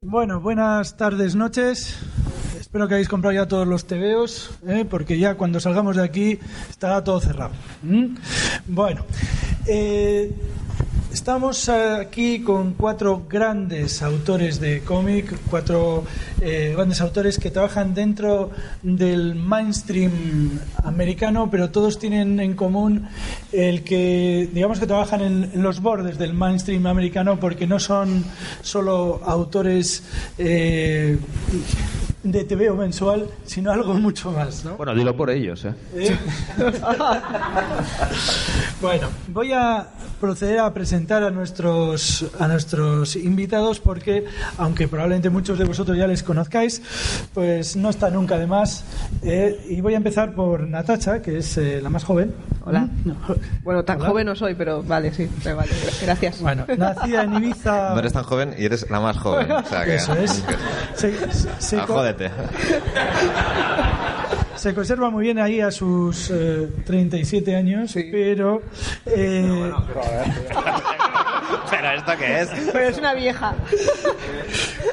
Bueno, buenas tardes, noches. Espero que hayáis comprado ya todos los tebeos, porque ya cuando salgamos de aquí estará todo cerrado. Bueno, estamos aquí con cuatro grandes autores de cómic, cuatro grandes autores que trabajan dentro del mainstream americano, pero todos tienen en común el que, digamos que trabajan en los bordes del mainstream americano, porque no son solo autores de TVO mensual, sino algo mucho más, ¿no? Bueno, dilo por ellos, Bueno, voy a proceder a presentar a nuestros invitados, porque aunque probablemente muchos de vosotros ya les conozcáis, pues no está nunca de más. Y voy a empezar por Natacha, que es la más joven. Hola. No. Bueno, tan Hola. Joven no soy, pero vale, sí, me vale. Gracias. Bueno, nacida en Ibiza. No eres tan joven y eres la más joven. O sea que, Eso es. Jódete. Se conserva muy bien ahí a sus 37 años, Sí. pero... ¿Pero esto qué es? Pero es una vieja.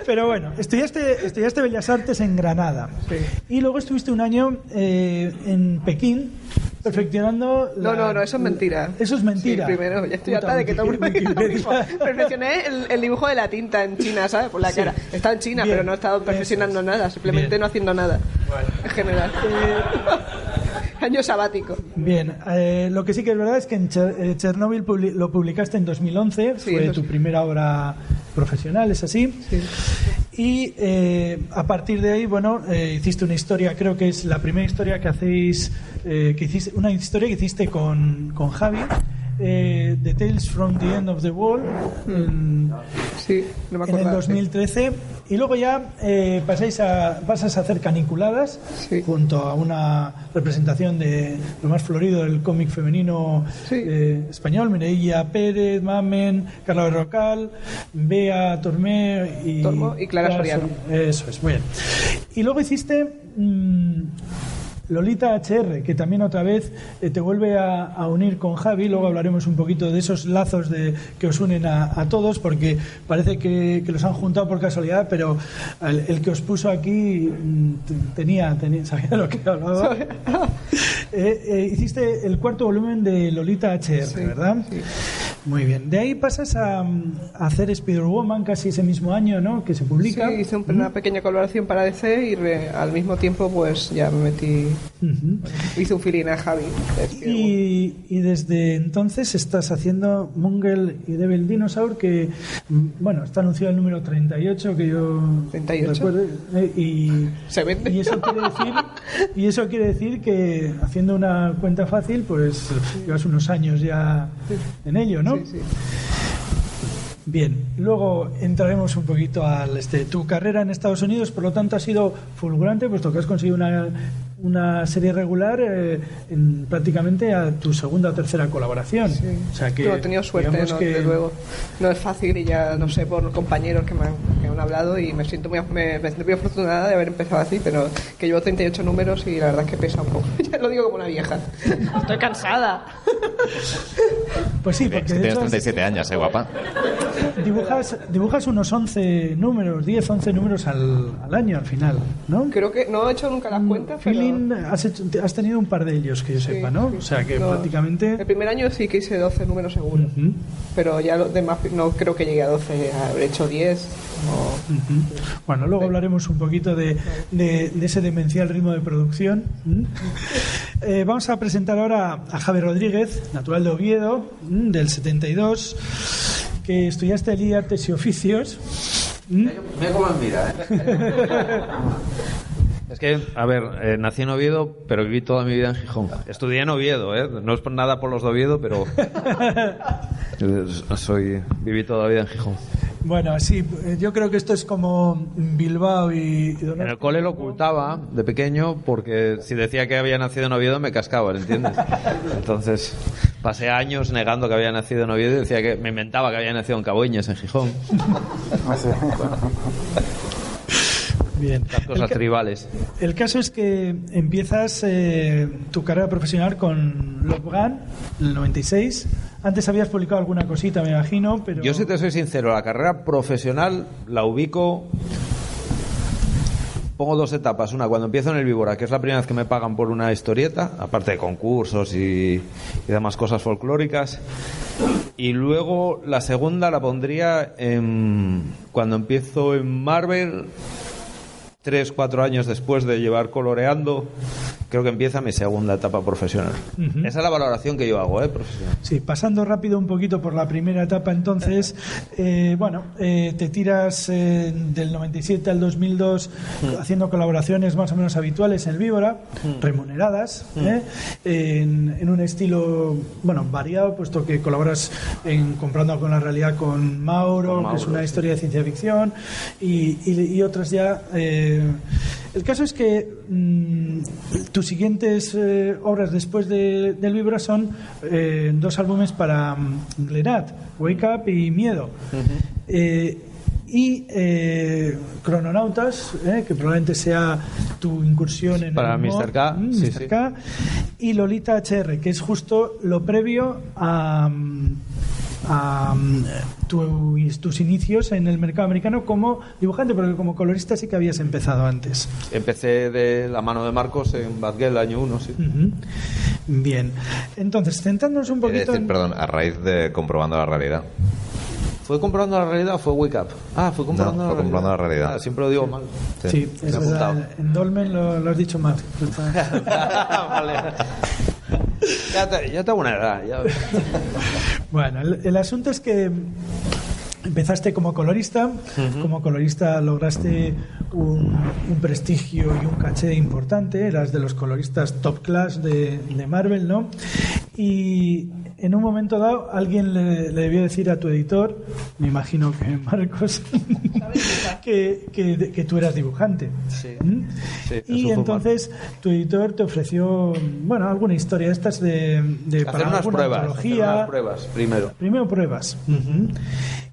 Pero bueno, estudiaste Bellas Artes en Granada. Sí. Y luego estuviste un año en Pekín perfeccionando... No, eso es mentira. Eso es mentira. Sí, primero, ya estoy Puta, harta de que todo el mundo diga lo mismo. Wikipedia. Perfeccioné el dibujo de la tinta en China, ¿sabes? Por la cara. He estado en China, Bien. pero no he estado perfeccionando nada, simplemente Bien. no haciendo nada. En general. Año sabático. Bien, lo que sí que es verdad es que en Chernobyl lo publicaste en 2011, Sí, fue eso tu sí. primera obra profesional, ¿es así? Sí. Y a partir de ahí, bueno, hiciste una historia, creo que es la primera historia que hacéis, una historia que hiciste con Javi, The Tales from the End of the World, Sí, no me en acuerdo. el 2013, y luego ya pasas a hacer Caniculadas, Sí. junto a una representación de lo más florido del cómic femenino Sí. español: Mireia Pérez, Mamen, Carla Berrocal, Bea Tormé Tormo y Clara Soriano. Eso es, muy bien. Y luego hiciste Lolita HR, que también otra vez te vuelve a unir con Javi. Luego hablaremos un poquito de esos lazos que os unen a todos, porque parece que los han juntado por casualidad, pero el que os puso aquí sabía lo que hablaba. Hiciste el cuarto volumen de Lolita HR, Sí, ¿verdad? sí. Muy bien. De ahí pasas a hacer Spider-Woman casi ese mismo año, ¿no?, que se publica. Sí, hice una pequeña colaboración para DC y al mismo tiempo pues ya me metí, Ujú. hice un feeling a Javi. Y desde entonces estás haciendo Mungle y Devil Dinosaur, que, bueno, está anunciado el número 38, que yo 38. recuerdo, y Se vende. y eso quiere decir que, haciendo una cuenta fácil, pues llevas unos años ya en ello, ¿no? Sí, sí. Bien, luego entraremos un poquito tu carrera en Estados Unidos. Por lo tanto, ha sido fulgurante, puesto que has conseguido una serie regular prácticamente a tu segunda o tercera colaboración. Sí. O sea que, No, he tenido suerte, digamos ¿no? que- Desde luego. No es fácil, y ya no sé, por compañeros que me han hablado, y me siento muy afortunada de haber empezado así, pero que llevo 38 números y la verdad es que pesa un poco. Ya lo digo como una vieja. Estoy cansada. Pues sí, porque Es que de tienes hecho 37 años, guapa. dibujas unos 11 números, 10, 11 números al año al final, ¿no? Creo que no he hecho nunca las cuentas, pero... Feeling, has tenido un par de ellos, que yo Sí, sepa, ¿no? sí. O sea que No, prácticamente... El primer año sí que hice 12 números seguro. Ujú. Pero ya los demás no creo que llegue a 12. Habré hecho 10 o... Ujú. Bueno, luego hablaremos un poquito de ese demencial ritmo de producción. Vamos a presentar ahora a Javier Rodríguez, natural de Oviedo, del 72, que estudiaste allí Artes y Oficios. Mira cómo mira, Es que, a ver, nací en Oviedo, pero viví toda mi vida en Gijón. Estudié en Oviedo, no es por nada por los de Oviedo, pero viví toda la vida en Gijón. Bueno, sí, yo creo que esto es como Bilbao y En el cole lo ocultaba de pequeño, porque si decía que había nacido en Oviedo me cascaban, ¿entiendes? Entonces pasé años negando que había nacido en Oviedo y decía que me inventaba que había nacido en Caboñes, en Gijón. Bien. Las cosas tribales. El caso es que empiezas tu carrera profesional con Love Gun en el 96. Antes habías publicado alguna cosita, me imagino, pero... Yo, si te soy sincero, la carrera profesional la ubico... Pongo 2 etapas. Una, cuando empiezo en el Víbora, que es la primera vez que me pagan por una historieta, aparte de concursos y demás cosas folclóricas. Y luego la segunda la pondría cuando empiezo en Marvel, 3-4 años después de llevar coloreando. Creo que empieza mi segunda etapa profesional. Uh-huh. Esa es la valoración que yo hago, profesional. Sí, pasando rápido un poquito por la primera etapa, entonces, te tiras del 97 al 2002 haciendo colaboraciones más o menos habituales en el Víbora, remuneradas, en un estilo, variado, puesto que colaboras en Comprando con la Realidad con Mauro, que es una historia de ciencia ficción, y otras ya... el caso es que tus siguientes obras después del Víbora son 2 álbumes para Glenat, Wake Up y Miedo. Y Crononautas, que probablemente sea tu incursión en para el humor, Mr. K, Mr. K, y Lolita HR, que es justo lo previo a tus inicios en el mercado americano como dibujante, porque como colorista sí que habías empezado antes. Empecé de la mano de Marcos en Batgirl, año 1, sí. Uh-huh. Bien, entonces centrándonos un poquito perdón, a raíz de Comprobando la Realidad. ¿Fue Comprobando la Realidad o fue Wake Up? Fue Comprobando la Realidad. Siempre lo digo mal. Sí, es verdad. En Dolmen lo has dicho mal. Vale. Ya tengo una edad. Ya. Bueno, el asunto es que empezaste como colorista. Uh-huh. Como colorista lograste un prestigio y un caché importante. Eras de los coloristas top class de Marvel, ¿no? Y en un momento dado alguien le debió decir a tu editor, me imagino que Marcos, que tú eras dibujante. Sí. Sí, y entonces tu editor te ofreció, alguna historia de estas de hacer unas pruebas primero pruebas. Uh-huh.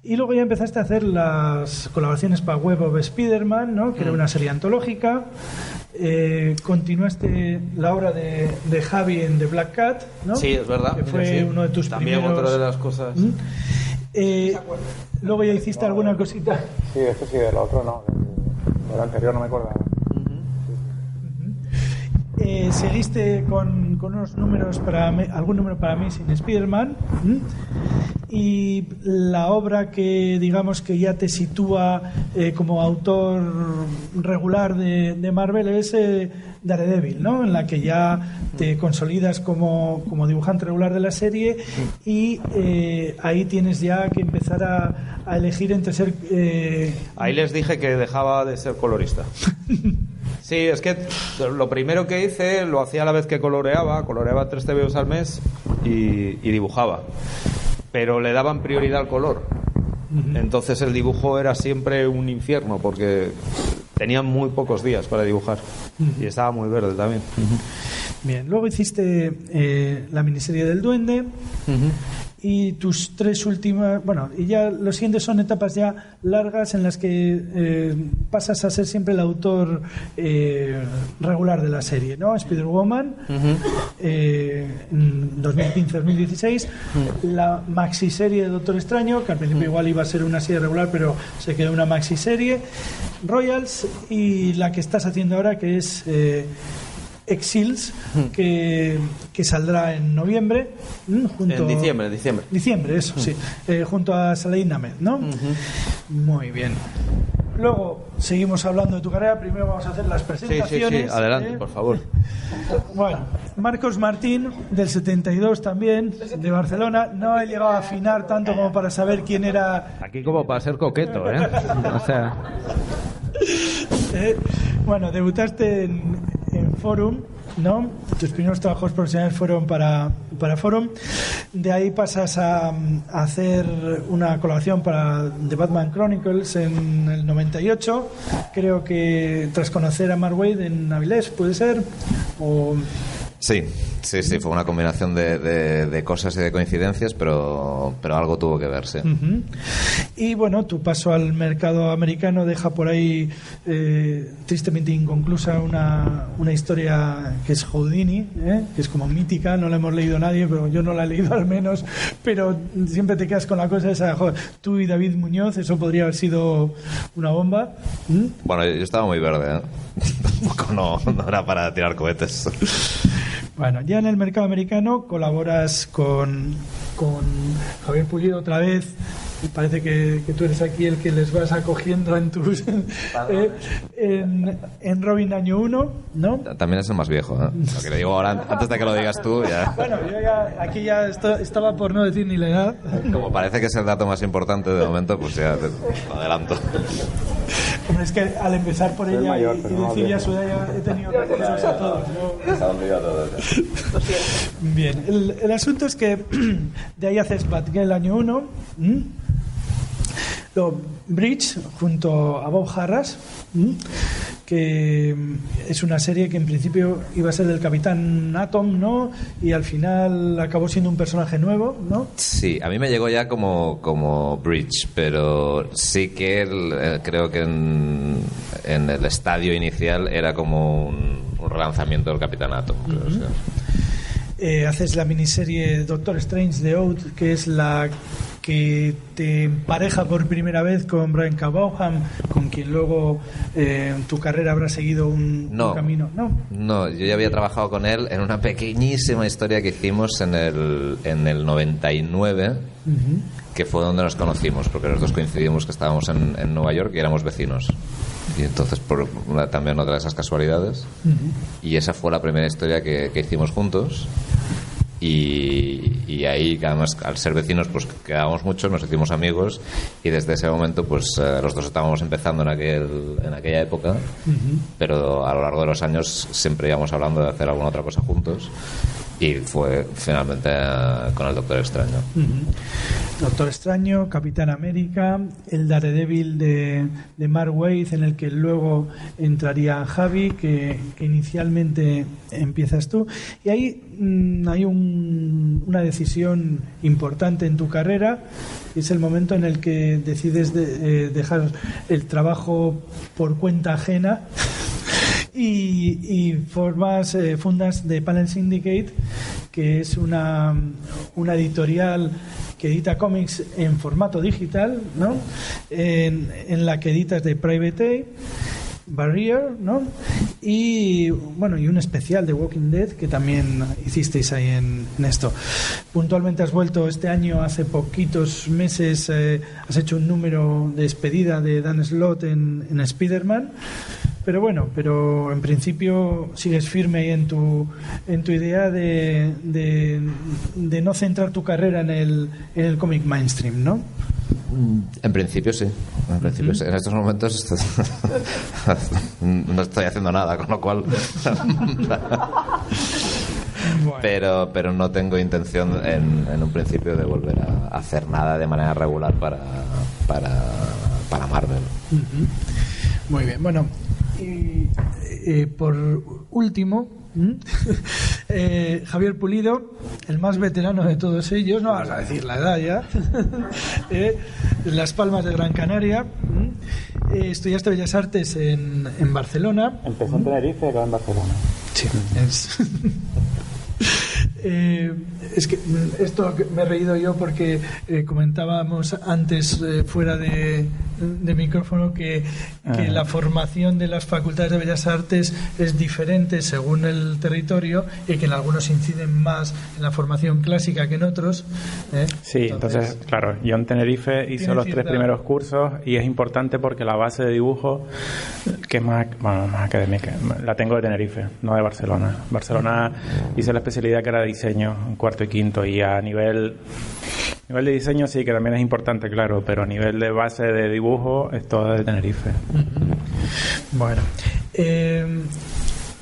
Y luego ya empezaste a hacer las colaboraciones para Web of Spider-Man, ¿no? Que era una serie antológica. Continuaste la obra de Javi en The Black Cat, ¿no? Sí, es verdad. Que fue uno de tus también primeros... otra de las cosas. Luego ya hiciste alguna cosita. Sí, esto sí, del otro no. Del anterior no me acuerdo. Seguiste con unos números algún número para Amazing Spider-Man, y la obra que digamos que ya te sitúa como autor regular de Marvel es Daredevil, ¿no? En la que ya te consolidas como dibujante regular de la serie, y ahí tienes ya que empezar a elegir entre ser... Ahí les dije que dejaba de ser colorista. Sí, es que lo primero que hice lo hacía a la vez que coloreaba 3 TVOs al mes y dibujaba, pero le daban prioridad al color. Uh-huh. Entonces el dibujo era siempre un infierno porque tenía muy pocos días para dibujar. Uh-huh. Y estaba muy verde también. Uh-huh. Bien, luego hiciste la miniserie del Duende. Uh-huh. Y tus 3 últimas, y ya los siguientes son etapas ya largas en las que pasas a ser siempre el autor regular de la serie, ¿no? Spider-Woman, en 2015-2016, la maxiserie de Doctor Extraño, que al principio igual iba a ser una serie regular, pero se quedó una maxiserie, Royals, y la que estás haciendo ahora, que es Exiles, que saldrá en noviembre, en diciembre, eso, sí, junto a Saladin Ahmed, ¿no? Uh-huh. Muy bien. Luego seguimos hablando de tu carrera. Primero vamos a hacer las presentaciones. Sí, adelante, por favor. Bueno, Marcos Martín, del 72 también, de Barcelona. No he llegado a afinar tanto como para saber quién era. Aquí como para ser coqueto, ¿eh? O sea... debutaste en Forum, ¿no? Tus primeros trabajos profesionales fueron para Forum. De ahí pasas a hacer una colaboración para The Batman Chronicles en el 98. Creo que tras conocer a Mark Waid en Avilés, puede ser, o Sí, fue una combinación de cosas y de coincidencias, pero algo tuvo que ver, sí. Uh-huh. Y bueno, tu paso al mercado americano deja por ahí tristemente inconclusa una historia que es Houdini, que es como mítica, no la hemos leído nadie, pero yo no la he leído al menos, pero siempre te quedas con la cosa esa, joder, tú y David Muñoz, eso podría haber sido una bomba. Bueno, yo estaba muy verde, tampoco no era para tirar cohetes. Bueno, ya en el mercado americano colaboras con Javier Pulido otra vez. Y parece que tú eres aquí el que les vas acogiendo en tus en Robin año 1, ¿no? También es el más viejo, ¿eh? Lo que le digo ahora, antes de que lo digas tú, ya. Bueno, yo aquí ya estaba por no decir ni la edad. Como parece que es el dato más importante de momento, pues ya te lo adelanto. Bueno, es que al empezar por ella mayor, y decir ya su edad, ya he tenido recursos a todos, ¿no? Bien, el asunto es que de ahí haces Batgirl año 1, luego Bridge junto a Bob Harras, que es una serie que en principio iba a ser del Capitán Atom, ¿no? Y al final acabó siendo un personaje nuevo, ¿no? Sí, a mí me llegó ya como Bridge, pero sí que creo que en el estadio inicial era como un relanzamiento del Capitán Atom, creo. Uh-huh. Haces la miniserie Doctor Strange The Out, que es la que te empareja por primera vez con Brian K. Vaughan, con quien luego tu carrera habrá seguido un camino. No, yo ya había trabajado con él en una pequeñísima historia que hicimos en el 99, uh-huh. que fue donde nos conocimos, porque los dos coincidimos que estábamos en Nueva York y éramos vecinos. Y entonces, también otra de esas casualidades, uh-huh. y esa fue la primera historia que hicimos juntos. Y ahí, además, al ser vecinos, pues quedábamos mucho, nos hicimos amigos, y desde ese momento, pues los dos estábamos empezando en aquella época, uh-huh. pero a lo largo de los años siempre íbamos hablando de hacer alguna otra cosa juntos, y fue finalmente con el Doctor Extraño. Uh-huh. Doctor Extraño, Capitán América, el Daredevil de Mark Waid, en el que luego entraría Javi, que inicialmente empiezas tú, y ahí hay una decisión importante en tu carrera, que es el momento en el que decides dejar el trabajo por cuenta ajena y fundas The Panel Syndicate, que es una editorial que edita cómics en formato digital, ¿no? En la que editas The Private Eye, Barrier, ¿no? Y bueno, y un especial de Walking Dead que también hicisteis ahí en esto. Puntualmente has vuelto este año, hace poquitos meses has hecho un número de despedida de Dan Slott en Spider-Man. Pero en principio sigues firme ahí en tu idea de no centrar tu carrera en el cómic mainstream, ¿no? En principio sí. Sí. En estos momentos no estoy haciendo nada, con lo cual bueno. pero no tengo intención en un principio de volver a hacer nada de manera regular para Marvel. Uh-huh. Muy bien, bueno, y por último, Javier Pulido, el más veterano de todos ellos, no vas a decir la edad ya, Las Palmas de Gran Canaria. Estudiaste Bellas Artes en Barcelona. Empezó en Tenerife, acabó en Barcelona. Sí, es que esto me he reído yo porque comentábamos antes fuera de micrófono que la formación de las facultades de Bellas Artes es diferente según el territorio y que en algunos inciden más en la formación clásica que en otros. Sí, entonces claro, yo en Tenerife hice los 3 primeros cursos y es importante porque la base de dibujo, que es más académica, la tengo de Tenerife, no de Barcelona. Barcelona hice la especialidad que era de diseño en cuarto y quinto, y a nivel de diseño sí que también es importante, claro, pero a nivel de base de dibujo es todo de Tenerife. Bueno,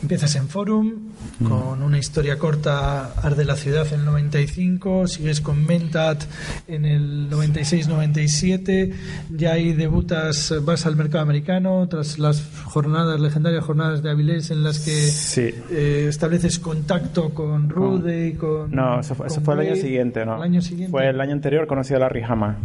Empiezas en Forum con una historia corta, Arde la ciudad en el 95, sigues con Mentat en el 96-97, ya ahí debutas, vas al mercado americano tras las legendarias jornadas de Avilés en las que estableces contacto con Rude y con... No, eso fue el año siguiente, ¿no? ¿El año siguiente? Fue el año anterior, conocí a Larry Hama.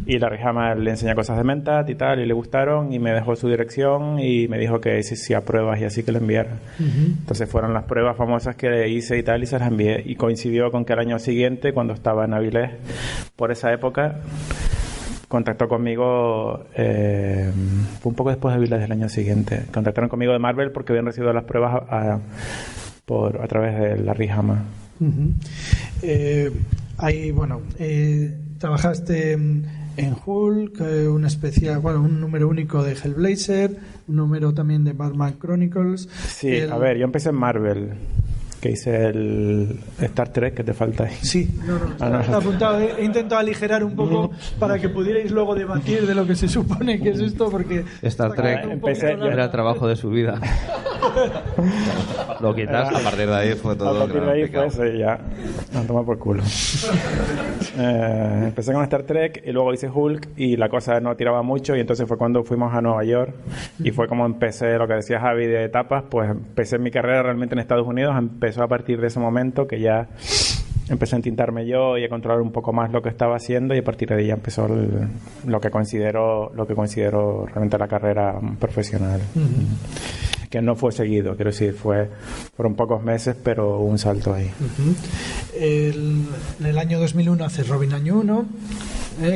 Y Larry Hama le enseñé cosas de Mentat y tal, y le gustaron, y me dejó su dirección y me dijo que si hacía pruebas y así que le enviara. Entonces fueron las pruebas famosas que hice y tal, y se las envié. Y coincidió con que el año siguiente, cuando estaba en Avilés, por esa época, contactó conmigo, fue un poco después de Avilés del año siguiente. Contactaron conmigo de Marvel porque habían recibido las pruebas a través de Larry Hama. Ahí, bueno, trabajaste en Hulk, un número único de Hellblazer, un número también de Batman Chronicles. Sí, a ver, yo empecé en Marvel, que hice el Star Trek, que te falta ahí. Sí, está apuntado. He intentado aligerar un poco para que pudierais luego debatir de lo que se supone que es esto, porque Star Trek era el trabajo de su vida. Lo quitas. A partir de ahí fue todo. A partir de ahí fue eso y ya. No, toma por culo. Empecé con Star Trek y luego hice Hulk y la cosa no tiraba mucho, y entonces fue cuando fuimos a Nueva York y fue como empecé lo que decía Javi de etapas. Pues empecé mi carrera realmente en Estados Unidos. Empezó a partir de ese momento que ya empecé a entintarme yo y a controlar un poco más lo que estaba haciendo, y a partir de ahí ya empezó lo que considero realmente la carrera profesional. Que no fue seguido, quiero decir, fueron pocos meses, pero un salto ahí. En el año 2001 haces Robin Año 1,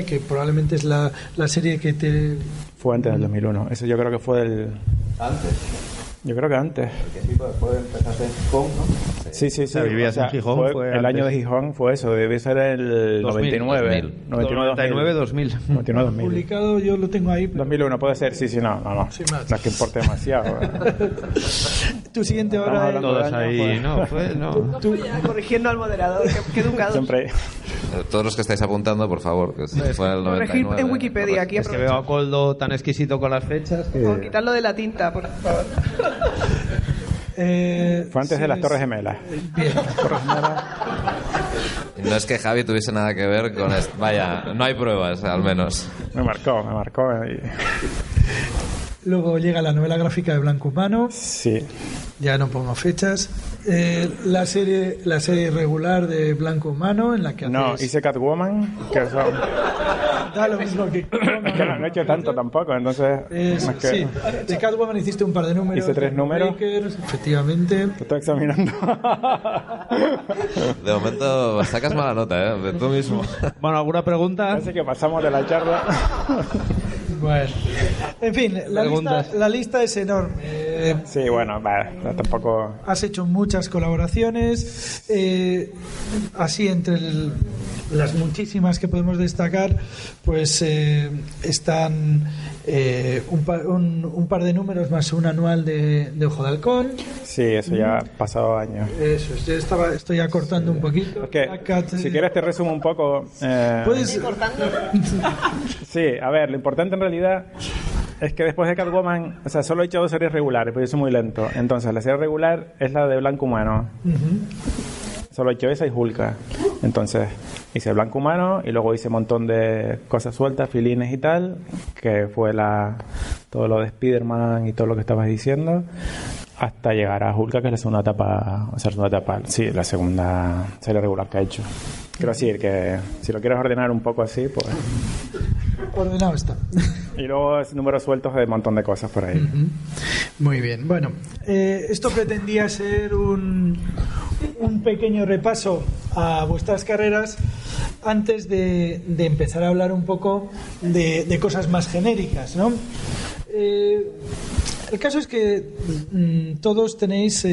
que probablemente es la serie que te... Fue antes del 2001, eso yo creo que fue ¿Antes? Yo creo que antes. Porque sí, después empezaste en Gijón, ¿no? Sí. O sea, vivías en Gijón. Fue el año de Gijón fue eso, debe ser el 99. 99-2000. 99-2000. Publicado, yo lo tengo ahí. Pero... 2001 puede ser, sí, no. No es que importe demasiado. Tu siguiente hora... Todos ahí, no. Tú corrigiendo al moderador, qué educado. Siempre. Todos los que estáis apuntando, por favor, que fue el 99. En Wikipedia, aquí es que veo a Coldo tan exquisito con las fechas que... Por quitarlo de la tinta, por favor. Fue antes de las Torres Gemelas. Bien. No es que Javi tuviese nada que ver con esto. Vaya, no hay pruebas, al menos. Me marcó. Luego llega la novela gráfica de Blanco Humano. Sí. Ya no pongo fechas. La serie regular de Blanco Humano, en la que haces... No, hice Catwoman, que son... Da lo mismo que... Es que no he hecho tanto tampoco, entonces... más que... Sí, de Catwoman hiciste un par de números. Hice 3 números. Breakers, efectivamente. Te estoy examinando. De momento sacas mala nota, de tú mismo. Bueno, ¿alguna pregunta? Así que pasamos de la charla. Bueno, en fin, la lista es enorme. Sí, bueno, tampoco... Has hecho muchas colaboraciones, así entre las muchísimas que podemos destacar, pues están un par de números más un anual de Ojo de Halcón. Sí, eso ya ha pasado años. Eso, estoy acortando un poquito. Es que, si quieres te resumo un poco. ¿Puedes? Sí, a ver, lo importante en realidad es que después de Catwoman, o sea, solo he hecho 2 series regulares, porque yo soy muy lento. Entonces, la serie regular es la de Blanco Humano. Solo he hecho esa y Hulka. Entonces, hice Blanco Humano y luego hice un montón de cosas sueltas, filines y tal, que fue todo lo de Spider-Man y todo lo que estabas diciendo, hasta llegar a Hulka, que es la segunda etapa, la segunda serie regular que he hecho. Quiero decir que si lo quieres ordenar un poco así, pues... Ordenado está. Y luego números sueltos de un montón de cosas por ahí. Muy bien. Bueno, esto pretendía ser un pequeño repaso a vuestras carreras antes de empezar a hablar un poco de cosas más genéricas, ¿no? El caso es que todos tenéis...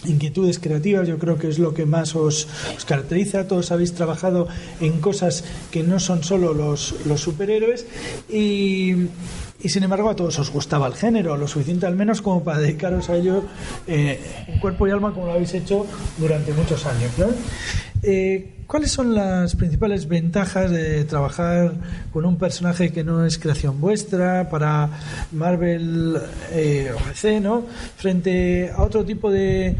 inquietudes creativas, yo creo que es lo que más os caracteriza. Todos habéis trabajado en cosas que no son solo los superhéroes y sin embargo a todos os gustaba el género, lo suficiente al menos como para dedicaros a ello en cuerpo y alma, como lo habéis hecho durante muchos años, ¿no? ¿Cuáles son las principales ventajas de trabajar con un personaje que no es creación vuestra para Marvel o DC, ¿no? Frente a otro tipo de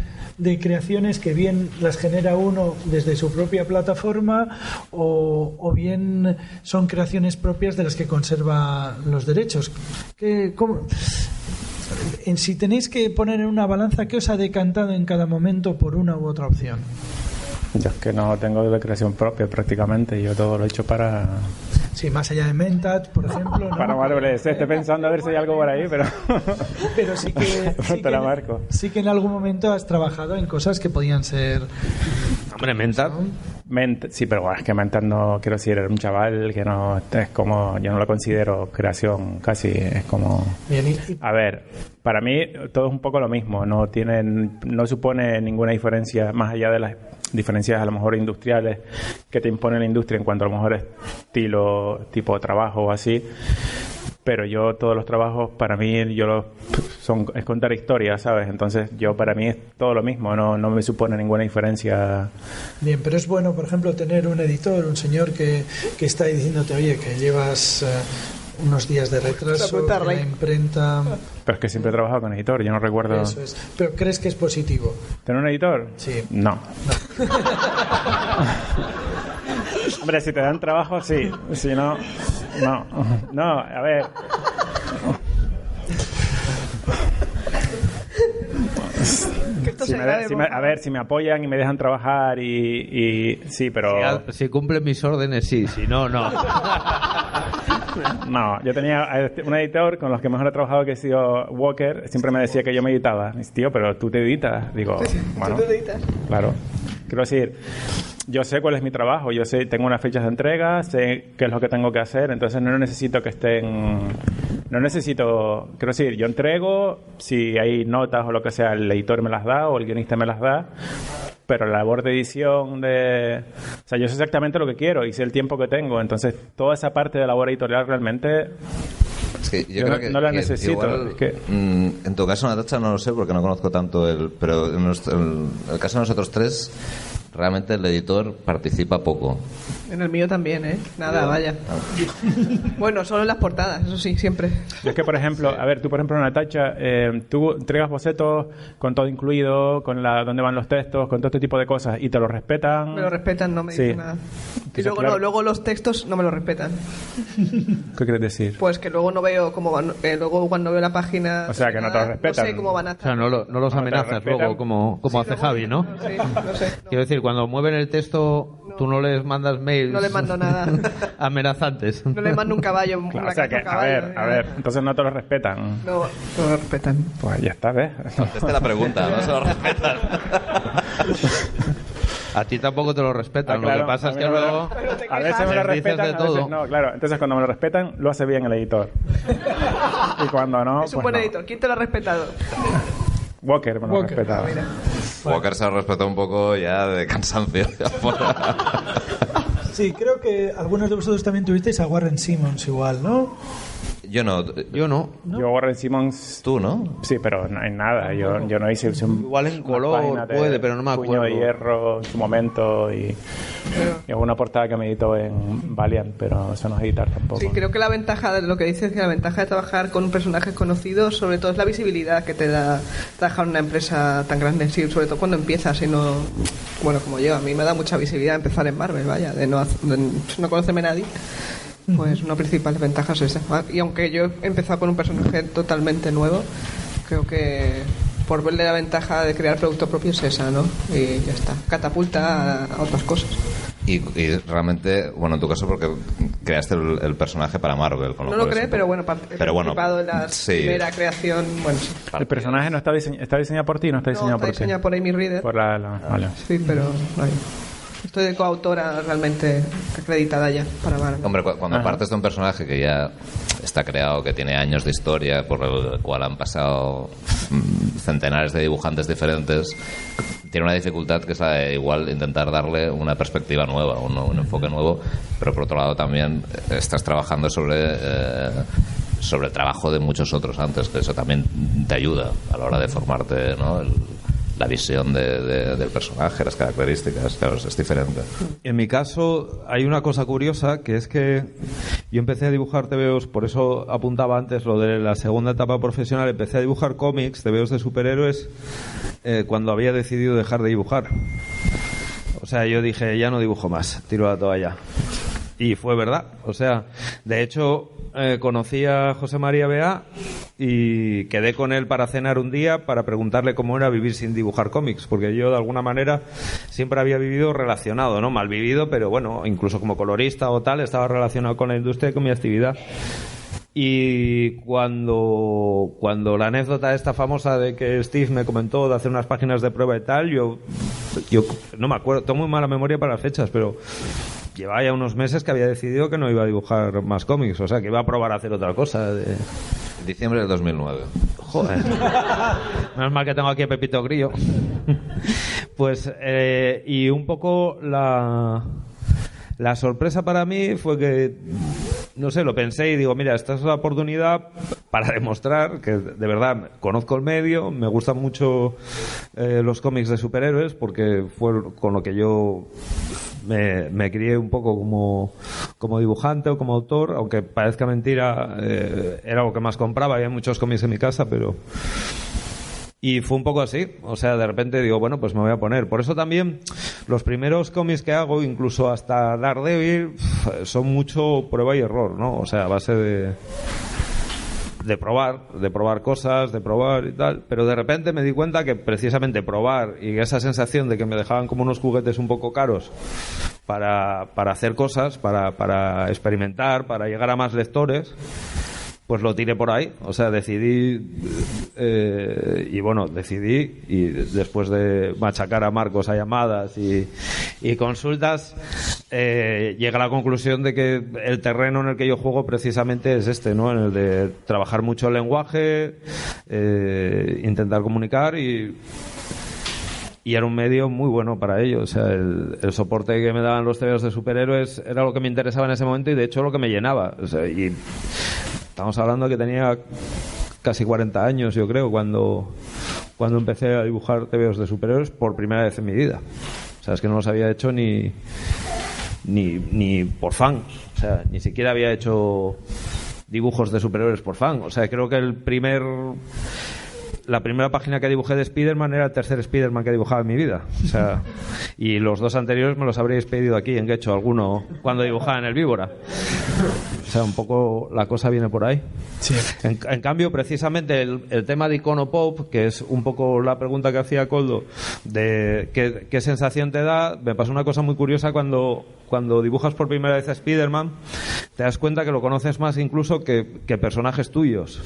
creaciones que bien las genera uno desde su propia plataforma o bien son creaciones propias de las que conserva los derechos? Si tenéis que poner en una balanza, ¿qué os ha decantado en cada momento por una u otra opción? Yo es que no tengo de creación propia prácticamente, yo todo lo he hecho para... Sí, más allá de Mentat, por ejemplo, ¿no? Para Marvel, estoy pensando a ver si hay algo por ahí, pero sí que, sí que en algún momento has trabajado en cosas que podían ser... Hombre, Mentat... Sí, pero bueno, es que Mentat no, quiero decir, era un chaval que no, es como, yo no lo considero creación casi, es como... Bien, a ver, para mí todo es un poco lo mismo, no supone ninguna diferencia más allá de las diferencias a lo mejor industriales que te impone la industria en cuanto a lo mejor estilo, tipo de trabajo o así. Pero yo todos los trabajos para mí es contar historias, ¿sabes? Entonces para mí es todo lo mismo, no me supone ninguna diferencia. Bien, pero es bueno, por ejemplo, tener un editor, un señor que está diciéndote, oye, que llevas unos días de retraso, que la imprenta... Pero es que siempre he trabajado con editor, yo no recuerdo... Eso es. ¿Pero crees que es positivo? ¿Tener un editor? Sí. No. Hombre, si te dan trabajo, sí. Si no... No, a ver... Si me apoyan y me dejan trabajar y sí, pero... Si cumplen mis órdenes, sí. Si no, no. No, yo tenía un editor con los que mejor he trabajado, que ha sido Walker. Siempre me decía que yo me editaba. Me dice, tío, pero tú te editas. Digo, bueno, ¿tú te editas? Claro. Quiero decir, yo sé cuál es mi trabajo. Tengo unas fechas de entrega, sé qué es lo que tengo que hacer. Entonces no necesito que estén... quiero decir, yo entrego, si hay notas o lo que sea, el editor me las da o el guionista me las da, pero la labor de edición o sea, yo sé exactamente lo que quiero y sé el tiempo que tengo, entonces toda esa parte de labor editorial realmente... Es que yo creo que no la necesito. Igual, en tu caso, Natacha, no lo sé porque no conozco tanto pero en el caso de nosotros tres, realmente el editor participa poco. En el mío también, ¿eh? Nada, vaya. Bueno, solo en las portadas, eso sí, siempre. Yo es que, por ejemplo, a ver, tú, por ejemplo, Natacha, tú entregas bocetos con todo incluido, con dónde van los textos, con todo este tipo de cosas, y te lo respetan. Me lo respetan, no me dicen nada. Y luego, luego los textos no me lo respetan. ¿Qué quieres decir? Pues que luego no veo cómo van, luego cuando veo la página... O sea, que no te lo respetan. No sé cómo van a estar. O sea, no los amenazas luego, como sí, hace Javi, ¿no? Sí, no sé. Quiero decir, cuando mueven el texto, tú no les mandas mails... No les mando nada. Amenazantes. No les mando un caballo. Claro, o sea que, a ver, entonces no te lo respetan. No lo respetan. Pues ya está, ¿ves? Conteste la pregunta, no se lo respetan. A ti tampoco te lo respetan, claro, lo que pasa es que luego... A veces me lo respetan, de todo. A veces no, claro. Entonces cuando me lo respetan, lo hace bien el editor. Y cuando no, es un buen editor. ¿Quién te lo ha respetado? Walker me lo ha respetado. Walker se lo respetó un poco ya de cansancio. Sí, creo que algunos de vosotros también tuvisteis a Warren Simmons igual, ¿no? Yo no. Yo Warren Simmons... ¿Tú no? Sí, pero no hay nada. Yo no hice... Igual en color puede, pero no me acuerdo. Puño de Hierro en su momento y alguna portada que me editó en Valiant, pero eso no es editar tampoco. Sí, creo que la ventaja de lo que dices es que la ventaja de trabajar con personajes conocidos sobre todo es la visibilidad que te da trabajar en una empresa tan grande, sí, sobre todo cuando empiezas y no... Bueno, como yo, a mí me da mucha visibilidad empezar en Marvel, vaya, de no conocerme nadie. Pues una principal ventaja es esa. Y aunque yo he empezado con un personaje totalmente nuevo, creo que por verle la ventaja de crear producto propio es esa, ¿no? Y ya está. Catapulta a otras cosas. Y realmente, bueno, en tu caso porque creaste el personaje para Marvel. Con lo no lo creé, pero bueno, participado en la primera creación. Bueno, sí. ¿El personaje no está diseñado por ti o no está diseñado por ti? Está diseñado por Amy Reader. Vale. Sí, pero... Estoy de coautora realmente acreditada ya para Marvel. Hombre, cuando partes de un personaje que ya está creado, que tiene años de historia, por el cual han pasado centenares de dibujantes diferentes, tiene una dificultad que es la de igual intentar darle una perspectiva nueva, un enfoque nuevo, pero por otro lado también estás trabajando sobre el trabajo de muchos otros antes, que eso también te ayuda a la hora de formarte, ¿no? la visión del personaje, las características, claro, es diferente. En mi caso hay una cosa curiosa, que es que yo empecé a dibujar TVOs, por eso apuntaba antes lo de la segunda etapa profesional. Empecé a dibujar cómics, TVOs de superhéroes, cuando había decidido dejar de dibujar. O sea, yo dije, ya no dibujo más, tiro la toalla. Y fue verdad. O sea, de hecho, conocí a José María Bea y quedé con él para cenar un día para preguntarle cómo era vivir sin dibujar cómics, porque yo de alguna manera siempre había vivido relacionado, ¿no? Mal vivido, pero bueno, incluso como colorista o tal, estaba relacionado con la industria y con mi actividad. Y cuando la anécdota esta famosa de que Steve me comentó de hacer unas páginas de prueba y tal, yo no me acuerdo, tengo muy mala memoria para las fechas, pero llevaba ya unos meses que había decidido que no iba a dibujar más cómics, o sea, que iba a probar a hacer otra cosa. Diciembre del 2009. Joder. Menos mal que tengo aquí a Pepito Grillo. Pues, y un poco la sorpresa para mí fue que, no sé, lo pensé y digo, mira, esta es la oportunidad para demostrar que de verdad conozco el medio, me gustan mucho los cómics de superhéroes, porque fue con lo que yo me crié un poco como dibujante o como autor, aunque parezca mentira, era lo que más compraba, había muchos cómics en mi casa, pero... Y fue un poco así, o sea, de repente digo, bueno, pues me voy a poner. Por eso también los primeros cómics que hago, incluso hasta Daredevil, son mucho prueba y error, ¿no? O sea, a base de probar cosas, de probar y tal. Pero de repente me di cuenta que precisamente probar y esa sensación de que me dejaban como unos juguetes un poco caros para hacer cosas, para experimentar, para llegar a más lectores, pues lo tiré por ahí. O sea, decidí y después de machacar a Marcos a llamadas y consultas, llegué a la conclusión de que el terreno en el que yo juego precisamente es este, ¿no? En el de trabajar mucho el lenguaje, intentar comunicar y era un medio muy bueno para ello. O sea, el soporte que me daban los TVOs de superhéroes era lo que me interesaba en ese momento y de hecho lo que me llenaba. O sea, y estamos hablando de que tenía casi 40 años, yo creo, cuando empecé a dibujar TVOs de superhéroes por primera vez en mi vida. O sea, es que no los había hecho ni por fan. O sea, ni siquiera había hecho dibujos de superhéroes por fan. O sea, creo que la primera página que dibujé de Spider-Man era el tercer Spider-Man que dibujaba en mi vida. O sea, y los dos anteriores me los habríais pedido aquí en Guecho, alguno cuando dibujaba en el Víbora. O sea, un poco la cosa viene por ahí. Sí. En cambio, precisamente el tema de icono pop, que es un poco la pregunta que hacía Koldo, de qué sensación te da, me pasó una cosa muy curiosa cuando dibujas por primera vez a Spider-Man, te das cuenta que lo conoces más incluso que personajes tuyos,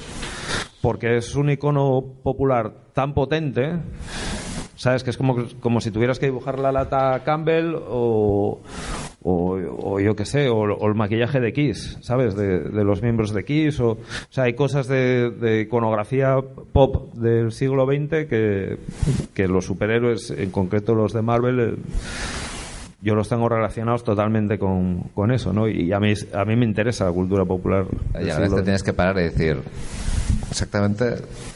porque es un icono popular tan potente, ¿sabes? Que es como si tuvieras que dibujar la lata Campbell o yo qué sé, o el maquillaje de Kiss, ¿sabes? De los miembros de Kiss, o sea, hay cosas de iconografía pop del siglo XX que los superhéroes, en concreto los de Marvel, yo los tengo relacionados totalmente con eso, ¿no? Y a mí me interesa la cultura popular. Y a veces te tienes que parar y decir exactamente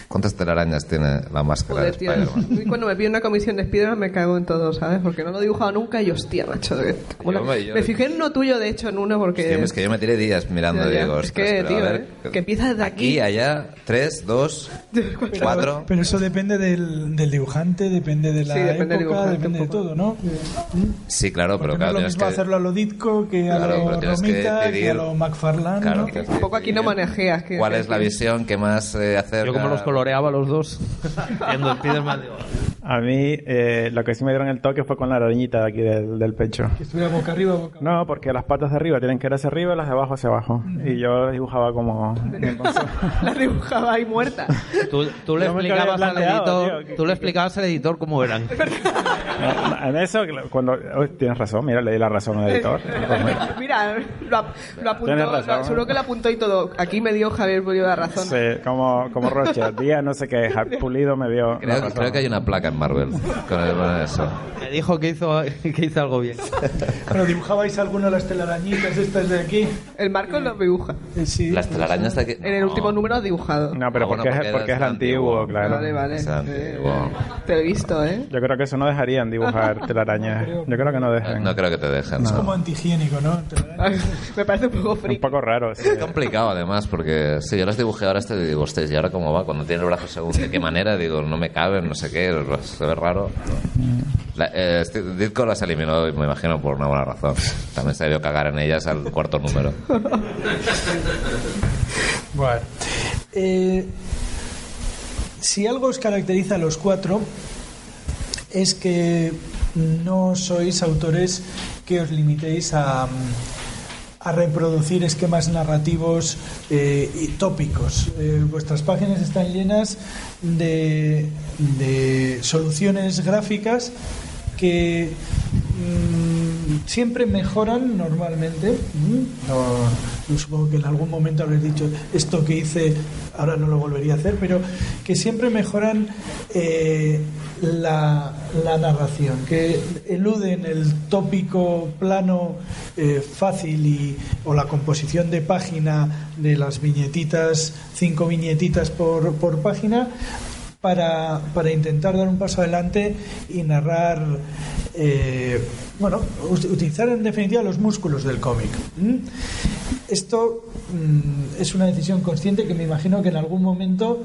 cuántas telarañas tiene la máscara. Joder, de tío, Spider-Man. cuando me pide una comisión de Spider-Man me cago en todo, ¿sabes? Porque no lo he dibujado nunca y hostia, macho. Me fijé en uno tuyo, de hecho, en uno porque... Hostia, es que yo me tiré días mirando y digo, es que, tío, que empieza desde aquí. Allá, 3, 2, 4... Pero eso depende del dibujante, depende de la época, depende de todo, ¿no? Sí, claro, pero porque claro, no es lo mismo hacerlo a lo Ditko que a lo Romita, que a lo McFarlane, claro, ¿no? Un poco aquí no manejeas. ¿Cuál es la visión que más acerca? Yo como los coloreaba los dos, viendo Spider-Man, digo... A mí lo que sí me dieron el toque fue con la arañita de aquí del pecho. Que estuviera boca arriba, boca abajo. No, porque las patas de arriba tienen que ir hacia arriba y las de abajo hacia abajo. Y yo las dibujaba como... La dibujaba ahí muerta. Tú le explicabas al editor, tío, tú le explicabas al editor cómo eran. En eso, tienes razón, mira, le di la razón al editor. Mira, lo apuntó, seguro que lo apuntó y todo. Aquí me dio Javier Pulido la razón. Sí, como Rocha, día no sé qué, Pulido me dio creo que hay una placa en Marvel. Con eso. Me dijo que hizo algo bien. Bueno, ¿dibujabais alguna de las telarañitas estas de aquí? El Marcos lo dibuja. Sí. Las telarañas de aquí. En el último número ha dibujado. No, pero Bueno, porque es el antiguo, claro. Vale. Es el antiguo. Te he visto, ¿eh? Yo creo que eso no dejarían dibujar telarañas. Yo creo que no dejen. No creo que te dejen. Es no. como antihigiénico, ¿no? Me parece un poco Un friki. poco raro, sí. Es complicado además porque si yo las dibujé ahora te digo, hostia, ¿y ahora cómo va? Cuando tiene el brazo según de qué manera, digo, no me caben, no sé qué, se ve raro. Ditko las eliminó, me imagino, por una buena razón. También se debió cagar en ellas al cuarto número. Bueno. Si algo os caracteriza a los cuatro es que no sois autores que os limitéis a reproducir esquemas narrativos y tópicos. Vuestras páginas están llenas de soluciones gráficas que siempre mejoran normalmente. No, supongo que en algún momento habréis dicho esto que hice ahora no lo volvería a hacer, pero que siempre mejoran la narración, que eluden el tópico plano fácil o la composición de página de las viñetitas, 5 viñetitas por página, para intentar dar un paso adelante y narrar, utilizar en definitiva los músculos del cómic. Esto es una decisión consciente que me imagino que en algún momento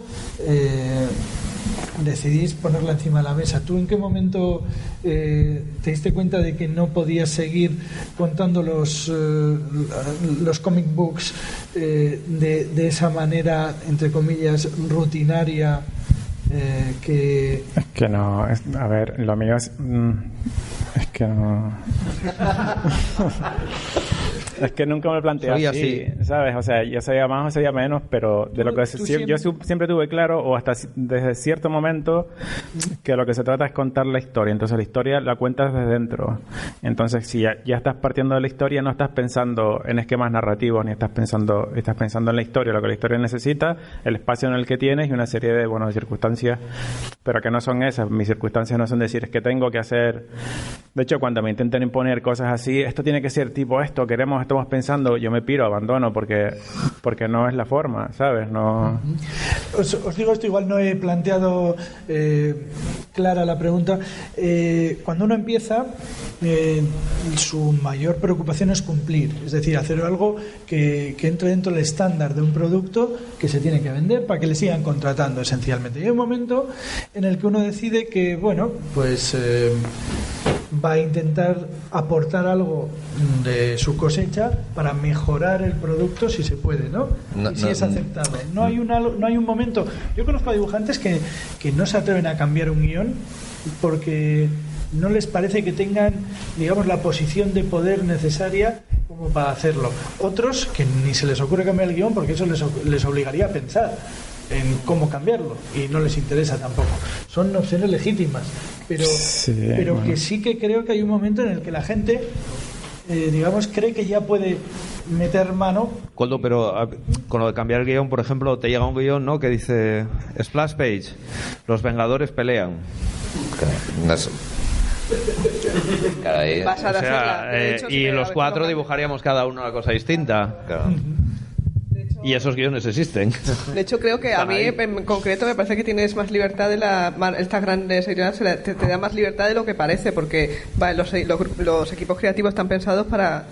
decidís ponerla encima de la mesa. ¿Tú en qué momento te diste cuenta de que no podías seguir contando los comic books de esa manera, entre comillas, rutinaria? Es que no, a ver, lo mío es que no. Es que nunca me planteé así, ¿sabes? O sea, yo sabía más o sabía menos, pero de lo que yo siempre tuve claro, o hasta desde cierto momento, que lo que se trata es contar la historia. Entonces la historia la cuentas desde dentro. Entonces si ya estás partiendo de la historia, no estás pensando en esquemas narrativos, ni estás pensando en la historia, lo que la historia necesita, el espacio en el que tienes y una serie de circunstancias, pero que no son esas. Mis circunstancias no son decir, es que tengo que hacer. De hecho, cuando me intentan imponer cosas así, esto tiene que ser tipo esto, estamos pensando, yo me piro, abandono, porque no es la forma, ¿sabes? No. Os digo esto, igual no he planteado clara la pregunta. Cuando uno empieza, su mayor preocupación es cumplir, es decir, hacer algo que entre dentro del estándar de un producto que se tiene que vender para que le sigan contratando, esencialmente. Y hay un momento en el que uno decide que, va a intentar aportar algo de su cosecha para mejorar el producto si se puede, ¿no? Si es aceptado. No hay un momento. Yo conozco a dibujantes que no se atreven a cambiar un guión porque no les parece que tengan, digamos, la posición de poder necesaria como para hacerlo. Otros que ni se les ocurre cambiar el guión porque eso les obligaría a pensar en cómo cambiarlo y no les interesa tampoco. Son opciones legítimas, pero que sí que creo que hay un momento en el que la gente cree que ya puede meter mano. Coldo, pero con lo de cambiar el guión, por ejemplo, te llega un guión, ¿no?, que dice Splash Page, los Vengadores pelean. Caray. O sea, y los cuatro dibujaríamos cada uno una cosa distinta. Claro. Y esos guiones existen. De hecho, creo que a mí en concreto me parece que tienes más libertad estas grandes editoriales te da más libertad de lo que parece, porque los equipos creativos están pensados para,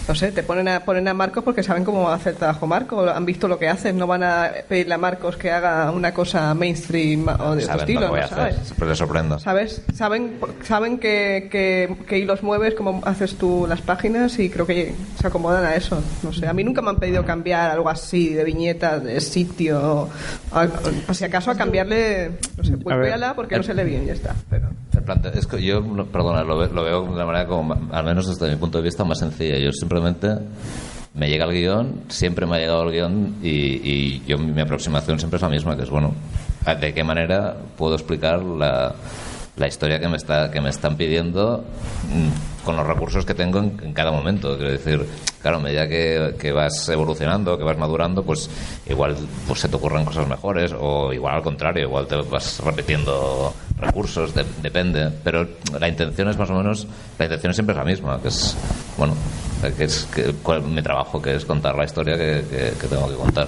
no sé, te ponen a Marcos porque saben cómo va a hacer el trabajo Marcos, han visto lo que hacen, no van a pedirle a Marcos que haga una cosa mainstream o de otro estilo, ¿no? ¿Sabes? Siempre les sorprendo. ¿Sabes? Saben que hilos mueves, cómo haces tú las páginas, y creo que se acomodan a eso. No sé, a mí nunca me han pedido cambiar algo así de viñetas, de sitio, o si acaso a cambiarle, no sé, pues véala porque no se lee bien y ya está. Pero es que yo, perdona, lo veo de una manera como, al menos desde mi punto de vista, más sencilla. Yo simplemente me llega el guión, siempre me ha llegado el guión y mi aproximación siempre es la misma, que es, ¿de qué manera puedo explicar la historia que me están pidiendo con los recursos que tengo en cada momento? Quiero decir, claro, a medida que vas evolucionando, que vas madurando, pues igual se te ocurren cosas mejores, o igual al contrario, igual te vas repitiendo recursos, depende, pero la intención es más o menos, la intención siempre es la misma, que es, bueno, mi trabajo, que es contar la historia que tengo que contar.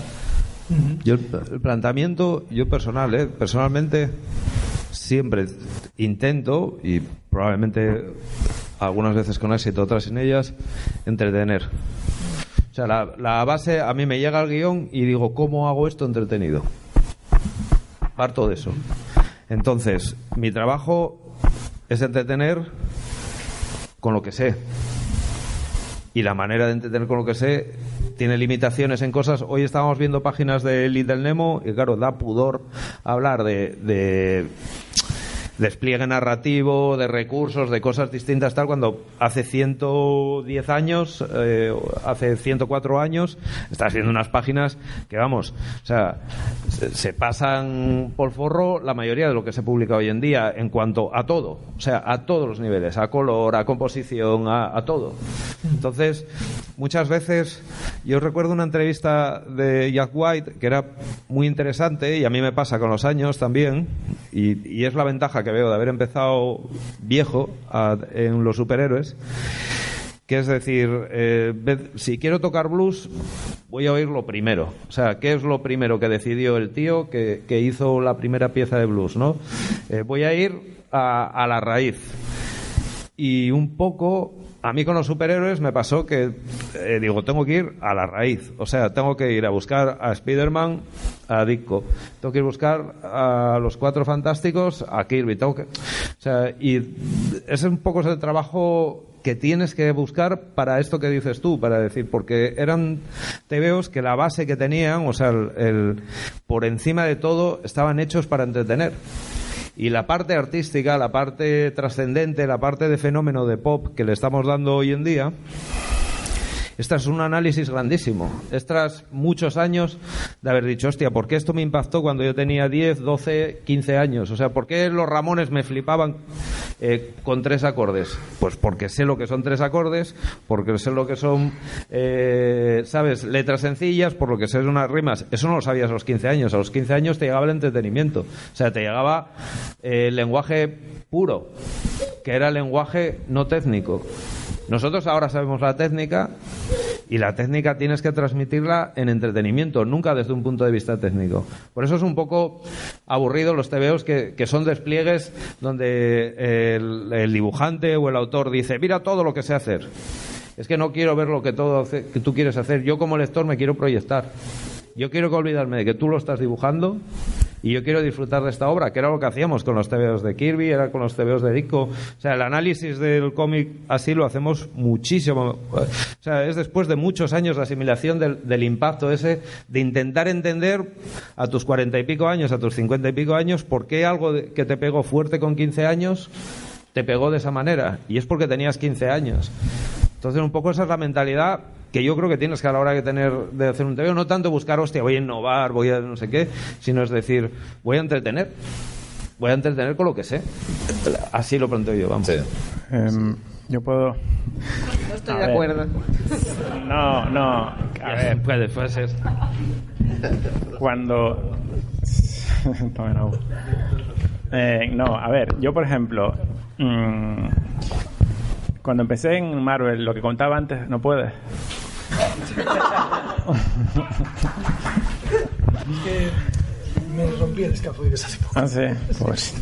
Yo el planteamiento, yo personalmente siempre intento, y probablemente algunas veces con éxito, otras sin ellas, entretener. O sea, la base, a mí me llega el guión y digo, ¿cómo hago esto entretenido? Parto de eso. Entonces, mi trabajo es entretener con lo que sé. Y la manera de entretener con lo que sé tiene limitaciones en cosas. Hoy estábamos viendo páginas de Little Nemo y claro, da pudor hablar de despliegue narrativo, de recursos, de cosas distintas, tal, cuando hace 110 años, hace 104 años, estás viendo unas páginas que, vamos, o sea, se pasan por forro la mayoría de lo que se publica hoy en día en cuanto a todo, o sea, a todos los niveles, a color, a composición, a todo. Entonces, muchas veces, yo recuerdo una entrevista de Jack White que era muy interesante, y a mí me pasa con los años también, y es la ventaja que veo de haber empezado viejo en los superhéroes, que es decir, si quiero tocar blues, voy a oír lo primero. O sea, ¿qué es lo primero que decidió el tío que hizo la primera pieza de blues, ¿no? Voy a ir a la raíz. Y un poco, a mí con los superhéroes me pasó que digo, tengo que ir a la raíz. O sea, tengo que ir a buscar a Spider-Man, a Ditko. Tengo que ir a buscar a los Cuatro Fantásticos, a Kirby. O sea, y ese un poco es el trabajo que tienes que buscar para esto que dices tú, para decir, porque eran tebeos que la base que tenían, o sea, por encima de todo, estaban hechos para entretener. Y la parte artística, la parte trascendente, la parte de fenómeno de pop que le estamos dando hoy en día, esta es un análisis grandísimo. Tras muchos años de haber dicho, hostia, ¿por qué esto me impactó cuando yo tenía 10, 12, 15 años? O sea, ¿por qué los Ramones me flipaban con 3 acordes? Pues porque sé lo que son 3 acordes, porque sé lo que son, ¿sabes?, letras sencillas, por lo que sé de unas rimas. Eso no lo sabías a los 15 años. A los 15 años te llegaba el entretenimiento. O sea, te llegaba el lenguaje puro, que era el lenguaje no técnico. Nosotros ahora sabemos la técnica, y la técnica tienes que transmitirla en entretenimiento, nunca desde un punto de vista técnico. Por eso es un poco aburrido los tebeos que son despliegues donde el dibujante o el autor dice, mira todo lo que sé hacer. Es que no quiero ver lo que tú quieres hacer. Yo como lector me quiero proyectar. Yo quiero olvidarme de que tú lo estás dibujando y yo quiero disfrutar de esta obra, que era lo que hacíamos con los tebeos de Kirby, era con los tebeos de Ditko. O sea, el análisis del cómic así lo hacemos muchísimo. O sea, es después de muchos años de asimilación del impacto ese, de intentar entender a tus 40 y pico años, a tus 50 y pico años, por qué algo que te pegó fuerte con 15 años te pegó de esa manera. Y es porque tenías 15 años. Entonces, un poco esa es la mentalidad que yo creo que tienes que a la hora de hacer un tebeo, no tanto buscar, hostia, voy a innovar, voy a no sé qué, sino es decir, voy a entretener con lo que sé. Así lo planteo yo, vamos. Sí. Yo puedo... No estoy de acuerdo. No. A ver, puede ser. Cuando... no, a ver, yo por ejemplo... Cuando empecé en Marvel, lo que contaba antes, no puede. Que me rompí el escafoides hace poco. Ah, sí, pues...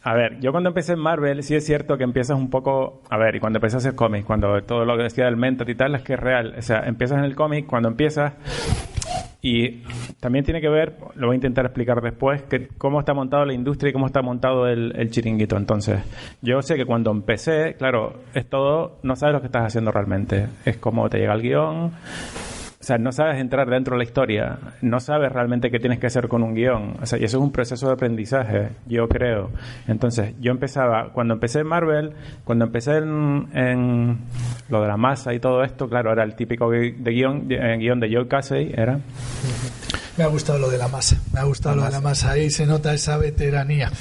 A ver, yo cuando empecé en Marvel, sí es cierto que empiezas un poco... A ver, y cuando empecé a hacer cómics, cuando todo lo que decía del mentor y tal, es que es real. O sea, empiezas en el cómic, cuando empiezas... Y también tiene que ver, lo voy a intentar explicar después, que cómo está montado la industria y cómo está montado el chiringuito. Entonces, yo sé que cuando empecé, claro, es todo, no sabes lo que estás haciendo realmente. Es como te llega el guión, o sea, no sabes entrar dentro de la historia, no sabes realmente qué tienes que hacer con un guión. O sea, y eso es un proceso de aprendizaje, yo creo. Entonces, yo cuando empecé en Marvel, cuando empecé en lo de la masa y todo esto, claro, era el típico guión de Joe Casey, era. Me ha gustado lo de la masa. Ahí se nota esa veteranía.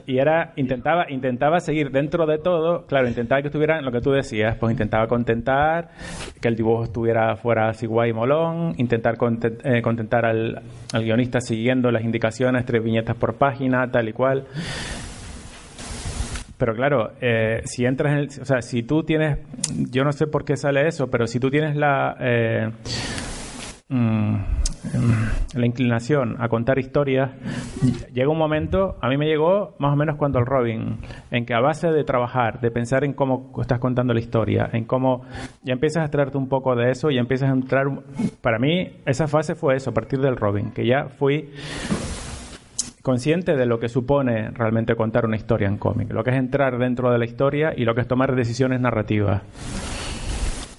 Y intentaba seguir dentro de todo, claro, intentaba que estuviera en lo que tú decías, pues intentaba contentar, que el dibujo fuera así guay y molón, intentar contentar al guionista siguiendo las indicaciones, 3 viñetas por página, tal y cual. Pero claro, si entras o sea, si tú tienes, yo no sé por qué sale eso, pero si tú tienes la inclinación a contar historias, llega un momento, a mí me llegó más o menos cuando el Robin, en que a base de trabajar, de pensar en cómo estás contando la historia, en cómo ya empiezas a extraerte un poco de eso y empiezas a entrar, para mí esa fase fue eso, a partir del Robin, que ya fui consciente de lo que supone realmente contar una historia en cómic, lo que es entrar dentro de la historia y lo que es tomar decisiones narrativas.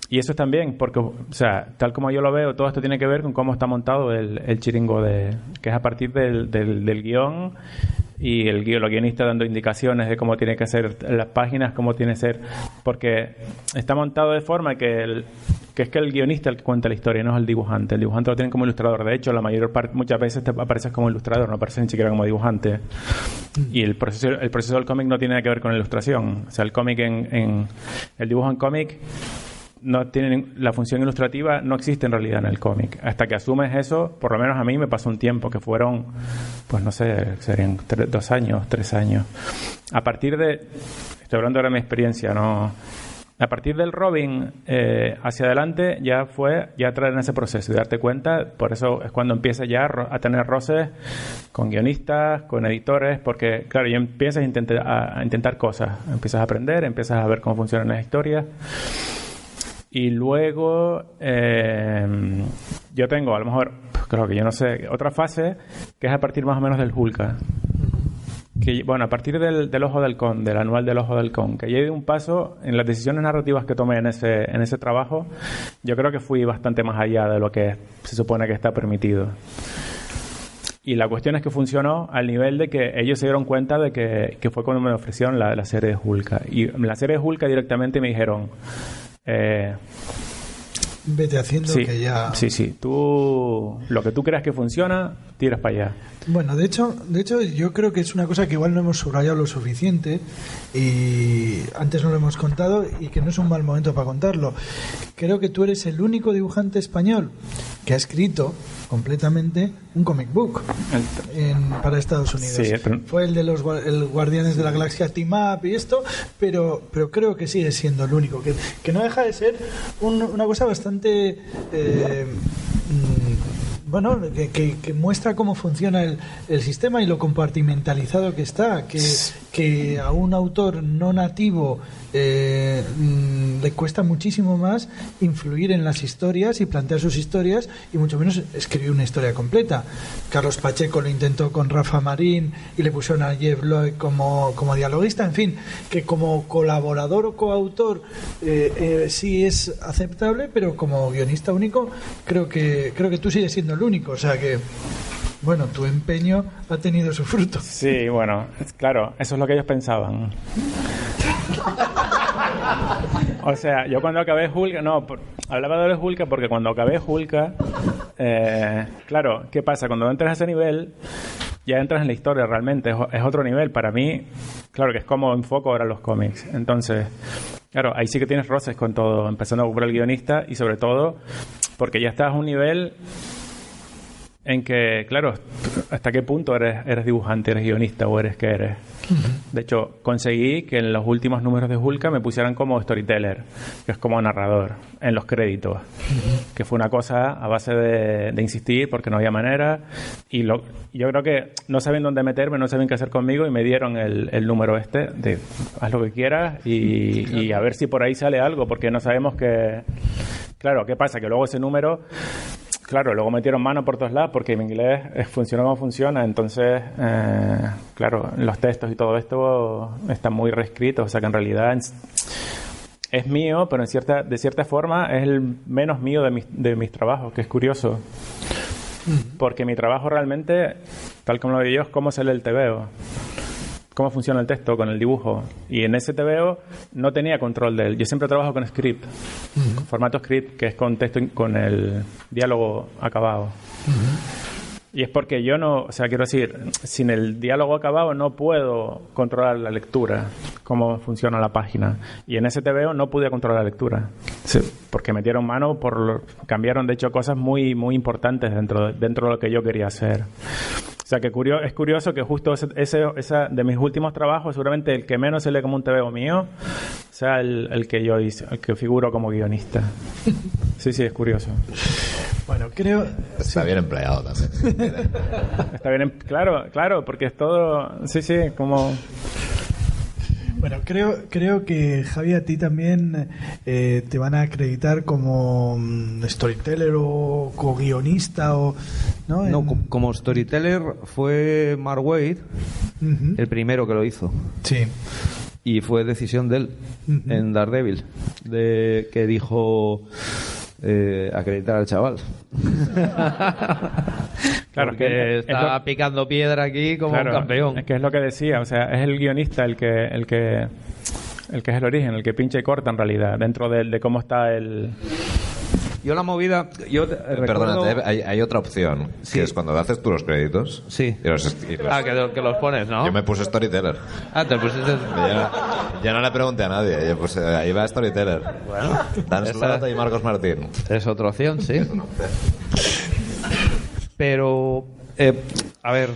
Y eso es también porque, o sea, tal como yo lo veo, todo esto tiene que ver con cómo está montado el chiringo, que es a partir del guión y los guionistas dando indicaciones de cómo tiene que ser las páginas, cómo tiene que ser, porque está montado de forma que es que el guionista es el que cuenta la historia, no es el dibujante. El dibujante lo tiene como ilustrador. De hecho, la mayor parte, muchas veces te apareces como ilustrador, no apareces ni siquiera como dibujante. Y el proceso del cómic no tiene nada que ver con la ilustración. O sea, el cómic el dibujo en cómic no tiene la función ilustrativa, no existe en realidad en el cómic. Hasta que asumes eso, por lo menos a mí me pasó un tiempo, que fueron, pues no sé, serían 2 años, 3 años. A partir estoy hablando ahora de mi experiencia, no. A partir del Robin hacia adelante ya traer en ese proceso y darte cuenta, por eso es cuando empiezas ya a tener roces con guionistas, con editores, porque claro, ya empiezas a intentar cosas, empiezas a aprender, empiezas a ver cómo funcionan las historias. Y luego yo tengo, a lo mejor, creo que yo no sé, otra fase que es a partir más o menos del Hulka. Que, bueno, a partir del Ojo del Con, del anual del Ojo del Con, que ya di un paso en las decisiones narrativas que tomé en ese trabajo. Yo creo que fui bastante más allá de lo que se supone que está permitido. Y la cuestión es que funcionó al nivel de que ellos se dieron cuenta de que fue cuando me ofrecieron la serie de Hulka. Y en la serie de Hulka directamente me dijeron... vete haciendo que ya... Sí. Tú, lo que tú creas que funciona, tiras para allá. Bueno, de hecho, yo creo que es una cosa que igual no hemos subrayado lo suficiente y antes no lo hemos contado y que no es un mal momento para contarlo. Creo que tú eres el único dibujante español que ha escrito completamente un comic book para Estados Unidos. Sí, fue el de los Guardianes de la Galaxia Team Up y esto, pero creo que sigue siendo el único, que no deja de ser una cosa bastante bueno, que muestra cómo funciona el sistema y lo compartimentalizado que está, que a un autor no nativo le cuesta muchísimo más influir en las historias y plantear sus historias y mucho menos escribir una historia completa. Carlos Pacheco lo intentó con Rafa Marín y le pusieron a Jeff Loeb como dialoguista, en fin, que como colaborador o coautor sí es aceptable, pero como guionista único creo que tú sigues siendo el único, o sea que bueno, tu empeño ha tenido su fruto. Sí, bueno, claro, eso es lo que ellos pensaban. O sea, yo cuando acabé Hulka, hablaba de Hulka porque cuando acabé Hulka, claro, ¿qué pasa? Cuando entras a ese nivel, ya entras en la historia realmente, es otro nivel. Para mí, claro que es como enfoco ahora los cómics. Entonces, claro, ahí sí que tienes roces con todo, empezando por el guionista y sobre todo porque ya estás a un nivel en que, claro, hasta qué punto eres dibujante, eres guionista o eres que eres. De hecho, conseguí que en los últimos números de Hulka me pusieran como storyteller, que es como narrador, en los créditos, que fue una cosa a base de insistir porque no había manera y yo creo que no saben dónde meterme, no saben qué hacer conmigo y me dieron el número de haz lo que quieras y a ver si por ahí sale algo, porque no sabemos que... Claro, ¿qué pasa? Que luego ese número... Claro, luego metieron mano por todos lados porque en inglés funciona como funciona, entonces, claro, los textos y todo esto están muy reescritos, o sea que en realidad es mío, pero de cierta forma es el menos mío de mis trabajos, que es curioso, porque mi trabajo realmente, tal como lo veo yo, es cómo se lee el TVO. Cómo funciona el texto con el dibujo, y en ese TVO no tenía control de él. Yo siempre trabajo con script, formato script, que es con texto, con el diálogo acabado. Y es porque yo no, o sea, quiero decir, sin el diálogo acabado no puedo controlar la lectura, cómo funciona la página. Y en STVO no pude controlar la lectura, sí, porque metieron mano, cambiaron de hecho cosas muy muy importantes dentro de lo que yo quería hacer. O sea, que es curioso que justo esa de mis últimos trabajos, seguramente el que menos se lee como un TVO mío, sea el que yo hice, el que figuro como guionista. Sí, es curioso. Bueno, creo... Está bien empleado también. Está bien, claro, porque es todo... Sí, como... Bueno, creo que, Javi, a ti también te van a acreditar como storyteller o co-guionista o... No, como storyteller fue Mark Waid, el primero que lo hizo. Sí. Y fue decisión de él en Daredevil, que dijo... acreditar al chaval. Claro, que está picando piedra aquí como un campeón. Es que es lo que decía, o sea, es el guionista el que es el origen, el que pincha y corta en realidad, dentro de cómo está el... Yo la movida... Perdónate, hay otra opción, sí, que es cuando haces tú los créditos. Sí. Que los pones, ¿no? Yo me puse storyteller. Te pusiste... Ya no le pregunté a nadie. Yo puse, ahí va storyteller. Bueno. Dan Slata y Marcos Martín. Es otra opción, sí. Pero... a ver...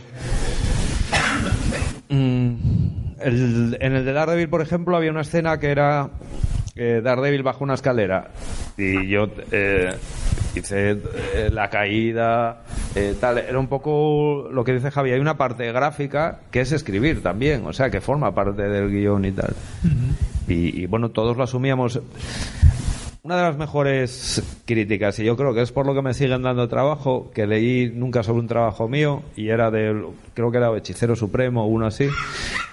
en el de Daredevil, por ejemplo, había una escena que era... Daredevil bajo una escalera y yo hice la caída, tal. Era un poco lo que dice Javi. Hay una parte gráfica que es escribir también, o sea, que forma parte del guión y tal. Y bueno, todos lo asumíamos. Una de las mejores críticas, y yo creo que es por lo que me siguen dando trabajo, que leí nunca sobre un trabajo mío, y era creo que era Hechicero Supremo o uno así.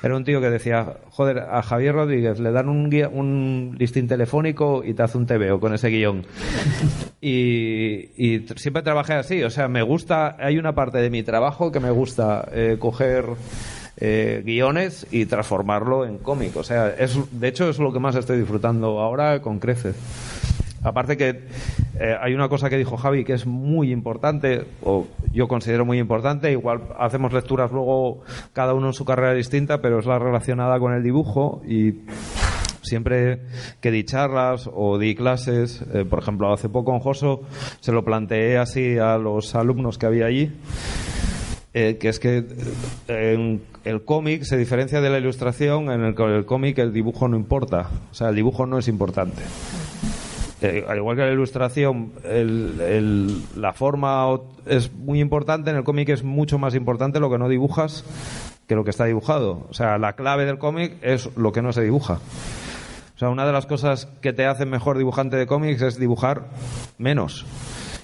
Era un tío que decía, joder, a Javier Rodríguez le dan un listín telefónico y te hace un TVO con ese guión. Y siempre trabajé así, o sea, me gusta, hay una parte de mi trabajo que me gusta coger... guiones y transformarlo en cómic. O sea, de hecho es lo que más estoy disfrutando ahora con creces. Aparte que hay una cosa que dijo Javi que es muy importante, o yo considero muy importante, igual hacemos lecturas luego cada uno en su carrera distinta, pero es la relacionada con el dibujo. Y siempre que di charlas o di clases, por ejemplo hace poco en Joso se lo planteé así a los alumnos que había allí, que es que el cómic se diferencia de la ilustración. En el cómic el dibujo no importa, o sea, el dibujo no es importante. Al igual que la ilustración, la forma es muy importante, en el cómic es mucho más importante lo que no dibujas que lo que está dibujado. O sea, la clave del cómic es lo que no se dibuja. O sea, una de las cosas que te hacen mejor dibujante de cómics es dibujar menos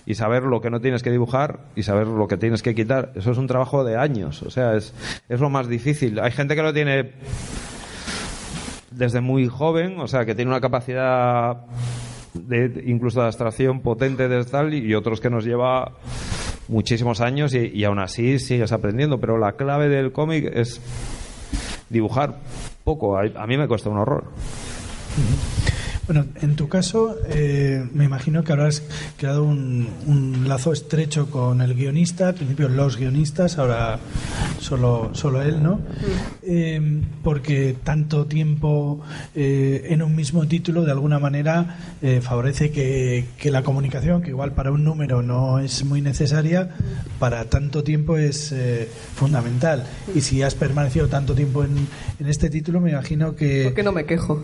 y saber lo que no tienes que dibujar y saber lo que tienes que quitar. Eso es un trabajo de años, o sea, es lo más difícil. Hay gente que lo tiene desde muy joven, o sea, que tiene una capacidad incluso de abstracción potente de tal, y otros que nos lleva muchísimos años y aún así sigues aprendiendo. Pero la clave del cómic es dibujar poco. A mí me cuesta un horror. Bueno, en tu caso, me imagino que habrás creado un lazo estrecho con el guionista, al principio los guionistas, ahora solo él, ¿no? Porque tanto tiempo en un mismo título, de alguna manera, favorece que la comunicación, que igual para un número no es muy necesaria, para tanto tiempo es fundamental. Y si has permanecido tanto tiempo en este título, me imagino que... ¿Por qué no me quejo?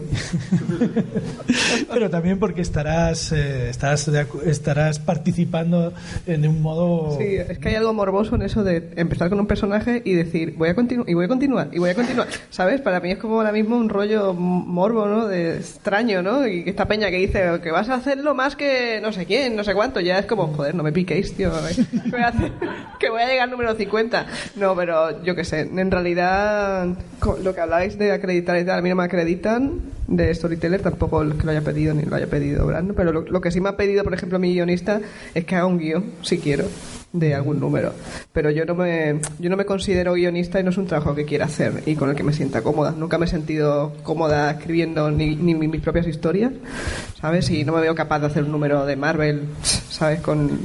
Pero también porque estarás participando en un modo... Sí, es que hay algo morboso en eso de empezar con un personaje y decir voy a continuar, ¿sabes? Para mí es como ahora mismo un rollo morbo, ¿no? De extraño, ¿no? Y esta peña que dice que vas a hacerlo más que no sé quién, no sé cuánto, ya es como, joder, no me piquéis, tío, que voy a llegar al número 50. No, pero yo qué sé, en realidad lo que habláis de acreditar y tal, a mí no me acreditan de Storyteller, tampoco es que lo haya pedido ni lo haya pedido Brando, pero lo que sí me ha pedido, por ejemplo, mi guionista, es que haga un guión, si quiero. de algún número. Pero yo no me considero guionista y no es un trabajo que quiera hacer y con el que me sienta cómoda. Nunca me he sentido cómoda escribiendo ni mis propias historias, ¿sabes? Y no me veo capaz de hacer un número de Marvel, ¿sabes? Con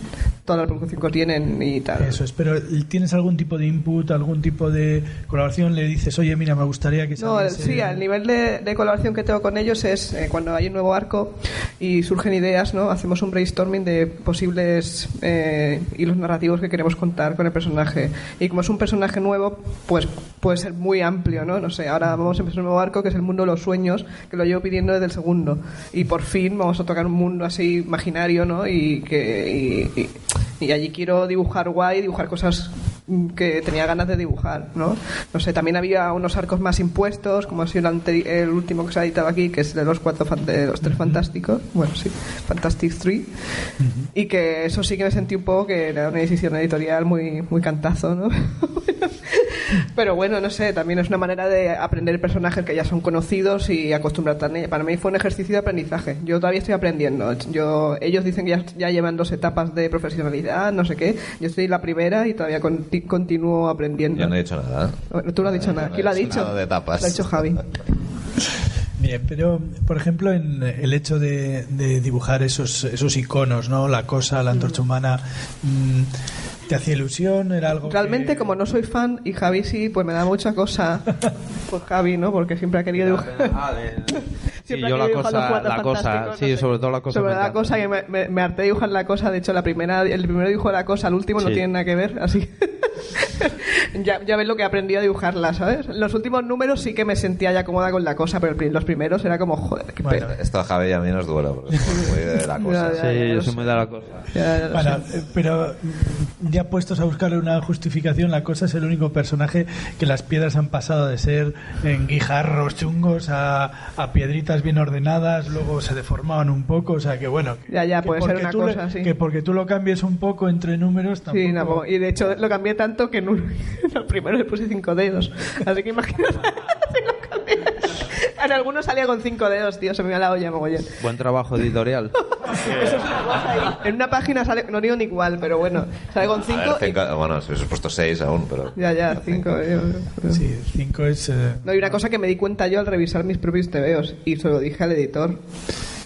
toda la producción que tienen y tal. Eso es, pero ¿tienes algún tipo de input, algún tipo de colaboración? ¿Le dices, oye, mira, me gustaría que saliese? No, sí, al nivel de colaboración que tengo con ellos es cuando hay un nuevo arco y surgen ideas, ¿no? Hacemos un brainstorming de posibles hilos narrativos que queremos contar con el personaje. Y como es un personaje nuevo, pues puede ser muy amplio, ¿no? No sé, ahora vamos a empezar un nuevo arco que es el mundo de los sueños, que lo llevo pidiendo desde el segundo. Y por fin vamos a tocar un mundo así imaginario, ¿no? Y allí quiero dibujar guay, dibujar cosas que tenía ganas de dibujar, ¿no? No sé, también había unos arcos más impuestos, como ha sido el último que se ha editado aquí, que es de los tres fantásticos, bueno, sí, Fantastic 3, y que eso sí que me sentí un poco que era una decisión editorial muy, muy cantazo, ¿no? Pero bueno, no sé, también es una manera de aprender personajes que ya son conocidos y acostumbrarte a ellos. Para mí fue un ejercicio de aprendizaje. Yo todavía estoy aprendiendo. Ellos dicen que ya llevan 2 etapas de profesionalidad, no sé qué. Yo estoy en la primera y todavía continúo aprendiendo. Yo no he dicho nada. Tú no has dicho nada. ¿Quién lo ha dicho? Nada de etapas. Lo ha dicho Javi. Bien, pero por ejemplo en el hecho de dibujar esos iconos, ¿no? La cosa, la antorcha humana, ¿te hacía ilusión? ¿Era algo realmente como no soy fan y Javi sí, pues me da mucha cosa pues Javi, ¿no? Porque siempre ha querido dibujar. Sí, yo la cosa, sí, sobre todo la cosa. Sobre la cosa que me harté de dibujar la cosa. De hecho, el primer dibujo de la cosa, el último, no tiene nada que ver, así. ya ves lo que aprendí a dibujarla, ¿sabes? Los últimos números sí que me sentía ya cómoda con la cosa, pero los primeros era como, joder, qué pena. Esto a Javi y a mí nos duele, porque somos muy de la cosa. Sí, yo soy muy de la cosa. Pero ya puestos a buscarle una justificación, la cosa es el único personaje que las piedras han pasado de ser en guijarros chungos a piedritas bien ordenadas, luego se deformaban un poco, o sea que bueno, ya puede ser una cosa así. Que porque tú lo cambies un poco entre números tampoco. Sí, no, y de hecho lo cambié tanto que en el primero le puse 5 dedos, así que imagínate si lo cambié. En algunos salía con 5 dedos, tío, se me iba la olla mogollón. Buen trabajo editorial. Eso es una cosa ahí. En una página sale, no digo ni igual, pero bueno, sale con 5. Bueno, si os he puesto 6 aún, pero. Ya, 5. Sí, 5 es. No, y una cosa que me di cuenta yo al revisar mis propios tebeos, y se lo dije al editor.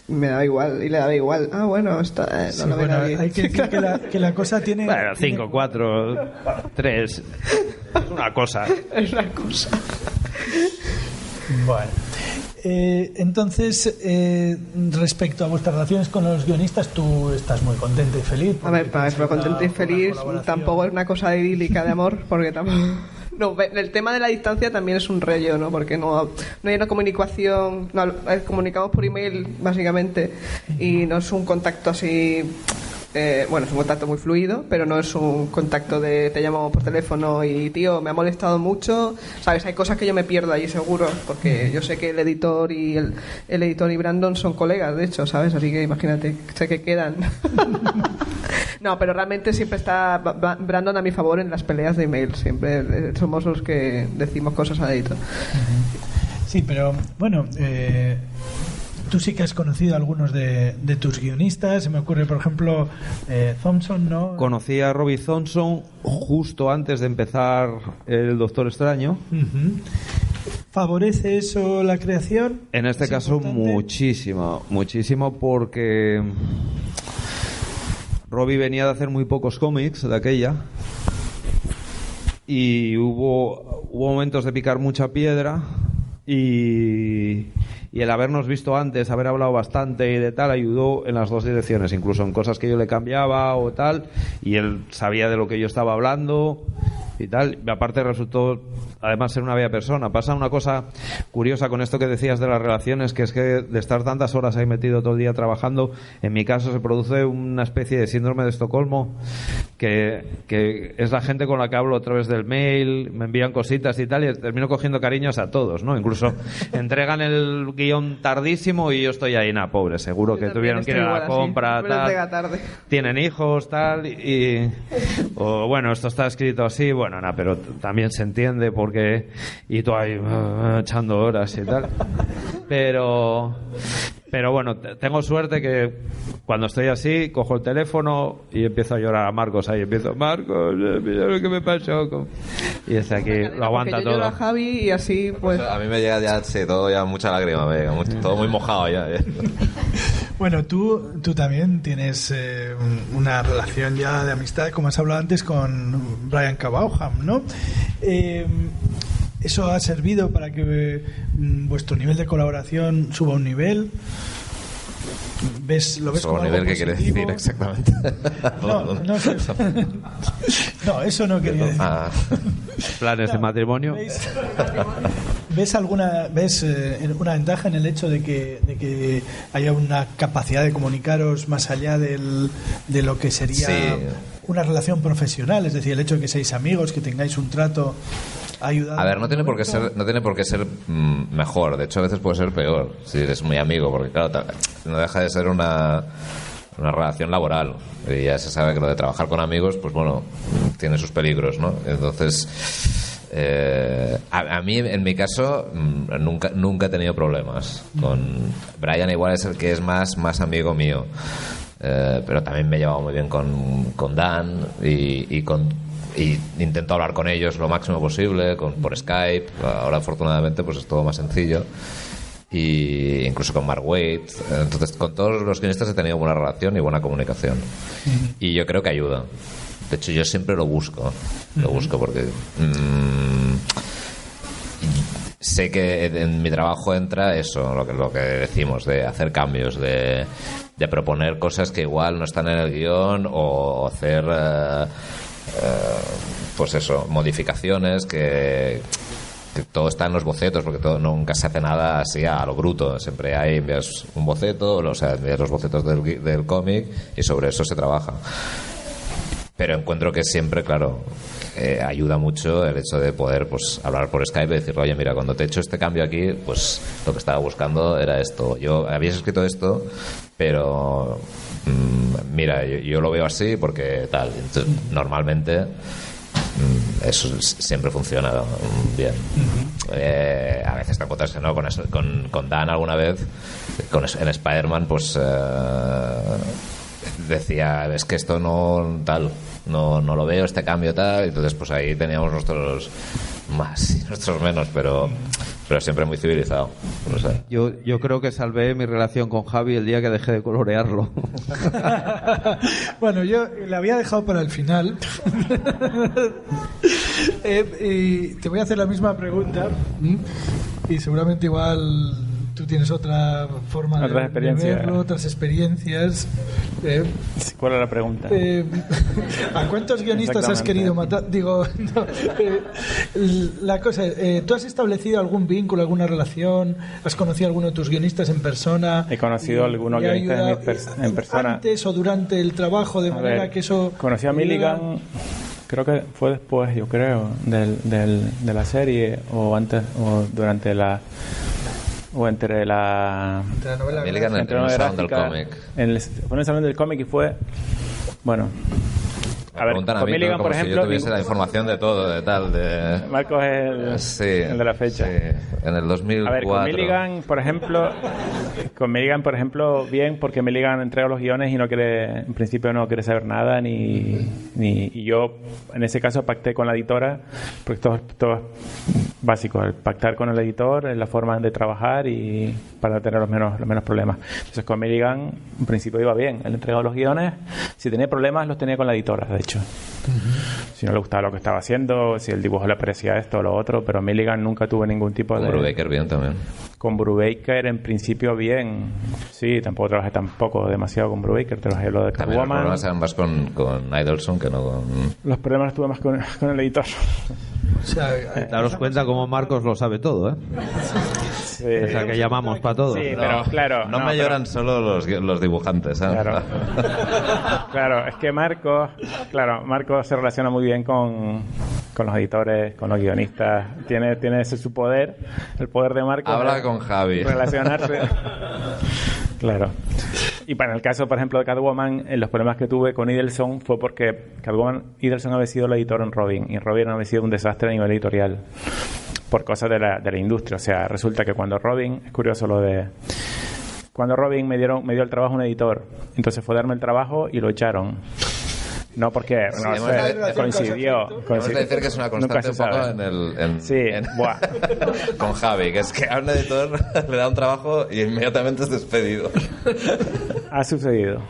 Me daba igual, y le daba igual. Ah, bueno, esto no lo veo nadie. Hay que decir que la cosa tiene. Bueno, 5, 4, 3. Es una cosa. Es una cosa. Bueno. Entonces, respecto a vuestras relaciones con los guionistas, tú estás muy contenta y feliz. A ver, pero contenta y feliz tampoco es una cosa idílica de amor, porque tampoco. No, el tema de la distancia también es un rollo, ¿no? Porque no hay una comunicación, comunicamos por email básicamente y no es un contacto así. Bueno, es un contacto muy fluido, pero no es un contacto de te llamo por teléfono y tío, me ha molestado mucho, ¿sabes? Hay cosas que yo me pierdo allí seguro, porque yo sé que el editor y el editor y Brandon son colegas, de hecho, ¿sabes? Así que imagínate, sé que quedan. No, pero realmente siempre está Brandon a mi favor en las peleas de email, siempre somos los que decimos cosas al editor. Sí, pero bueno, tú sí que has conocido a algunos de tus guionistas. Se me ocurre, por ejemplo, Thompson, ¿no? Conocí a Robbie Thompson justo antes de empezar El Doctor Extraño. ¿Favorece eso la creación? En este caso, muchísimo, porque Robbie venía de hacer muy pocos cómics de aquella y hubo momentos de picar mucha piedra y el habernos visto antes, haber hablado bastante y de tal, ayudó en las dos direcciones, incluso en cosas que yo le cambiaba o tal, y él sabía de lo que yo estaba hablando y tal. Y aparte resultó además ser una bella persona. Pasa una cosa curiosa con esto que decías de las relaciones, que es que de estar tantas horas ahí metido todo el día trabajando, en mi caso se produce una especie de síndrome de Estocolmo, que es la gente con la que hablo a través del mail, me envían cositas y tal, y termino cogiendo cariños a todos, ¿no? Incluso entregan el guión tardísimo y yo estoy ahí, pobre, seguro que tuvieron que ir a la compra, tal, tienen hijos, tal, o bueno, esto está escrito así, bueno, pero también se entiende porque porque... Y tú ahí echando horas y tal. Pero bueno, tengo suerte que cuando estoy así, cojo el teléfono y empiezo a llorar a Marcos. Ahí empiezo, Marcos, mira lo que me pasó. Y desde aquí lo aguanta yo todo. lloro a Javi y así, pues... A mí me llega ya, sí, todo ya mucha lágrima, todo muy mojado ya. Bueno, tú también tienes una relación ya de amistad, como has hablado antes, con Brian K. Vaughan, ¿no? ¿Eso ha servido para que vuestro nivel de colaboración suba un nivel? ¿Lo ves ¿Suba como un nivel? algo ¿Qué quiere positivo? decir exactamente? No sé. No, eso no quería decir. ¿Planes de matrimonio? ¿Ves una ventaja en el hecho de que haya una capacidad de comunicaros más allá de lo que sería una relación profesional? Es decir, el hecho de que seáis amigos, que tengáis un trato ayudado. A ver, no tiene por qué ser mejor. De hecho, a veces puede ser peor si eres muy amigo, porque claro, no deja de ser una relación laboral. Y ya se sabe que lo de trabajar con amigos, pues bueno, tiene sus peligros, ¿no? Entonces... a mí, en mi caso, nunca he tenido problemas. Con Brian igual es el que es más amigo mío, pero también me he llevado muy bien con Dan y intento hablar con ellos lo máximo posible por Skype. Ahora afortunadamente pues es todo más sencillo, y incluso con Mark Waid. Entonces con todos los guionistas he tenido buena relación y buena comunicación, y yo creo que ayuda. De hecho, yo siempre lo busco porque sé que en mi trabajo entra eso, lo que decimos, de hacer cambios, de proponer cosas que igual no están en el guión, o hacer pues eso, modificaciones que todo está en los bocetos, porque nunca se hace nada así a lo bruto. Siempre envías un boceto, o sea, envías los bocetos del cómic y sobre eso se trabaja. Pero encuentro que siempre, claro, ayuda mucho el hecho de poder pues hablar por Skype y decirle, oye, mira, cuando te he hecho este cambio aquí, pues lo que estaba buscando era esto. Habías escrito esto, pero mira, yo lo veo así porque tal. Entonces, normalmente eso siempre funciona bien. A veces te encuentras que no, con Dan alguna vez, en Spider-Man, pues decía, es que esto no tal, no lo veo, este cambio tal. Entonces pues ahí teníamos nuestros más y nuestros menos, pero siempre muy civilizado, no sé. Yo creo que salvé mi relación con Javi el día que dejé de colorearlo. Bueno, yo la había dejado para el final. Y te voy a hacer la misma pregunta, y seguramente igual tú tienes otra forma de verlo, otras experiencias. ¿Cuál es la pregunta? ¿A cuántos guionistas has querido matar? Digo, no, la cosa es, ¿tú has establecido algún vínculo, alguna relación? ¿Has conocido a alguno de tus guionistas en persona? He conocido a algunos guionistas en persona. ¿Antes o durante el trabajo? De manera que eso... Conocí a Milligan, creo que fue después, yo creo, de la serie, o antes, o durante la... o entre la novela. Milligan en el salón del cómic. Fue en el salón del cómic y fue, bueno, a ver, preguntan a mí, Milligan, como por ejemplo, si yo tuviese la información de todo, de tal, de... Marcos es el de la fecha. Sí, en el 2004. A ver, con Milligan, por ejemplo, bien, porque Milligan entrega los guiones y en principio no quiere saber nada, y yo, en ese caso, pacté con la editora, porque todo es básico, el pactar con el editor, es la forma de trabajar y para tener los menos problemas. Entonces, con Milligan, en principio iba bien, él entregaba los guiones, si tenía problemas los tenía con la editora, de hecho. Si no le gustaba lo que estaba haciendo, si el dibujo le parecía esto o lo otro, pero Milligan nunca tuvo ningún tipo de... Con Brubaker bien también. Con Brubaker en principio bien. Sí, tampoco trabajé demasiado con Brubaker, trabajé lo de Catwoman. También los problemas eran más con Idelson que no con... Los problemas los tuve más con el editor. O sea, daros cuenta cómo Marcos lo sabe todo, ¿eh? Sí. O sea, que llamamos para todo. Sí, pero claro... No me lloran solo los dibujantes, ¿eh? Claro, es que Marcos se relaciona muy bien con los editores, con los guionistas. Tiene ese su poder, el poder de Marcos. Habla con Javi. Relacionarse. Claro. Y para el caso, por ejemplo, de Catwoman, los problemas que tuve con Idelson fue porque Idelson había sido el editor en Robin, y Robin había sido un desastre a nivel editorial por cosas de la industria. O sea, resulta que cuando Robin, es curioso lo de... Cuando Robin me dio el trabajo a un editor, entonces fue a darme el trabajo y lo echaron. No, porque no sé, coincidió. Vamos a decir que es una constante un poco con Javi, que es que a un editor le da un trabajo y inmediatamente es despedido. Ha sucedido.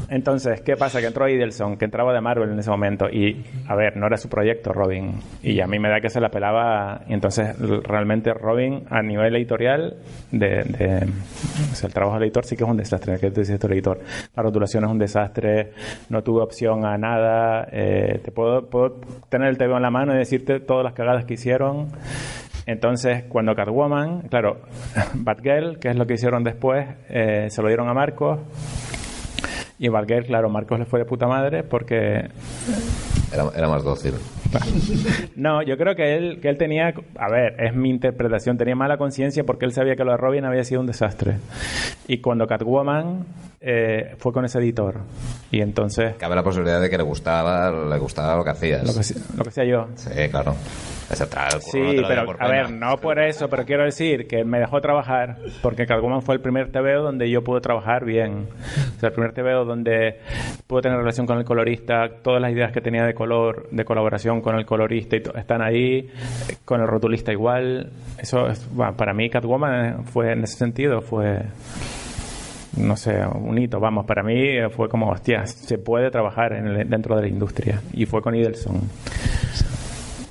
Entonces, ¿qué pasa? Que entró Idelson, que entraba de Marvel en ese momento, y, a ver, no era su proyecto Robin, y a mí me da que se la pelaba, y entonces realmente Robin, a nivel editorial, o sea, el trabajo del editor sí que es un desastre. ¿Qué te dice tu editor? La rotulación es un desastre, no tuve opción a nada, te puedo tener el TV en la mano y decirte todas las cagadas que hicieron. Entonces, cuando Catwoman, claro, Batgirl, que es lo que hicieron después, se lo dieron a Marcos. Y Batgirl, claro, Marcos le fue de puta madre porque... Era más dócil. No, yo creo que él tenía... A ver, es mi interpretación. Tenía mala conciencia porque él sabía que lo de Robin había sido un desastre. Y cuando Catwoman fue con ese editor. Y entonces... Cabe la posibilidad de que le gustaba lo que hacías. Lo que hacía yo. Sí, claro. Sí, pero a ver, no por eso, pero quiero decir que me dejó trabajar porque Catwoman fue el primer TVO donde yo pude trabajar bien. O sea, el primer TVO donde pude tener relación con el colorista, todas las ideas que tenía de color, de colaboración con el colorista están ahí, con el rotulista igual. Eso bueno, para mí Catwoman fue, en ese sentido, fue... no sé, un hito, vamos, para mí fue como, hostia, se puede trabajar dentro de la industria, y fue con Idelson.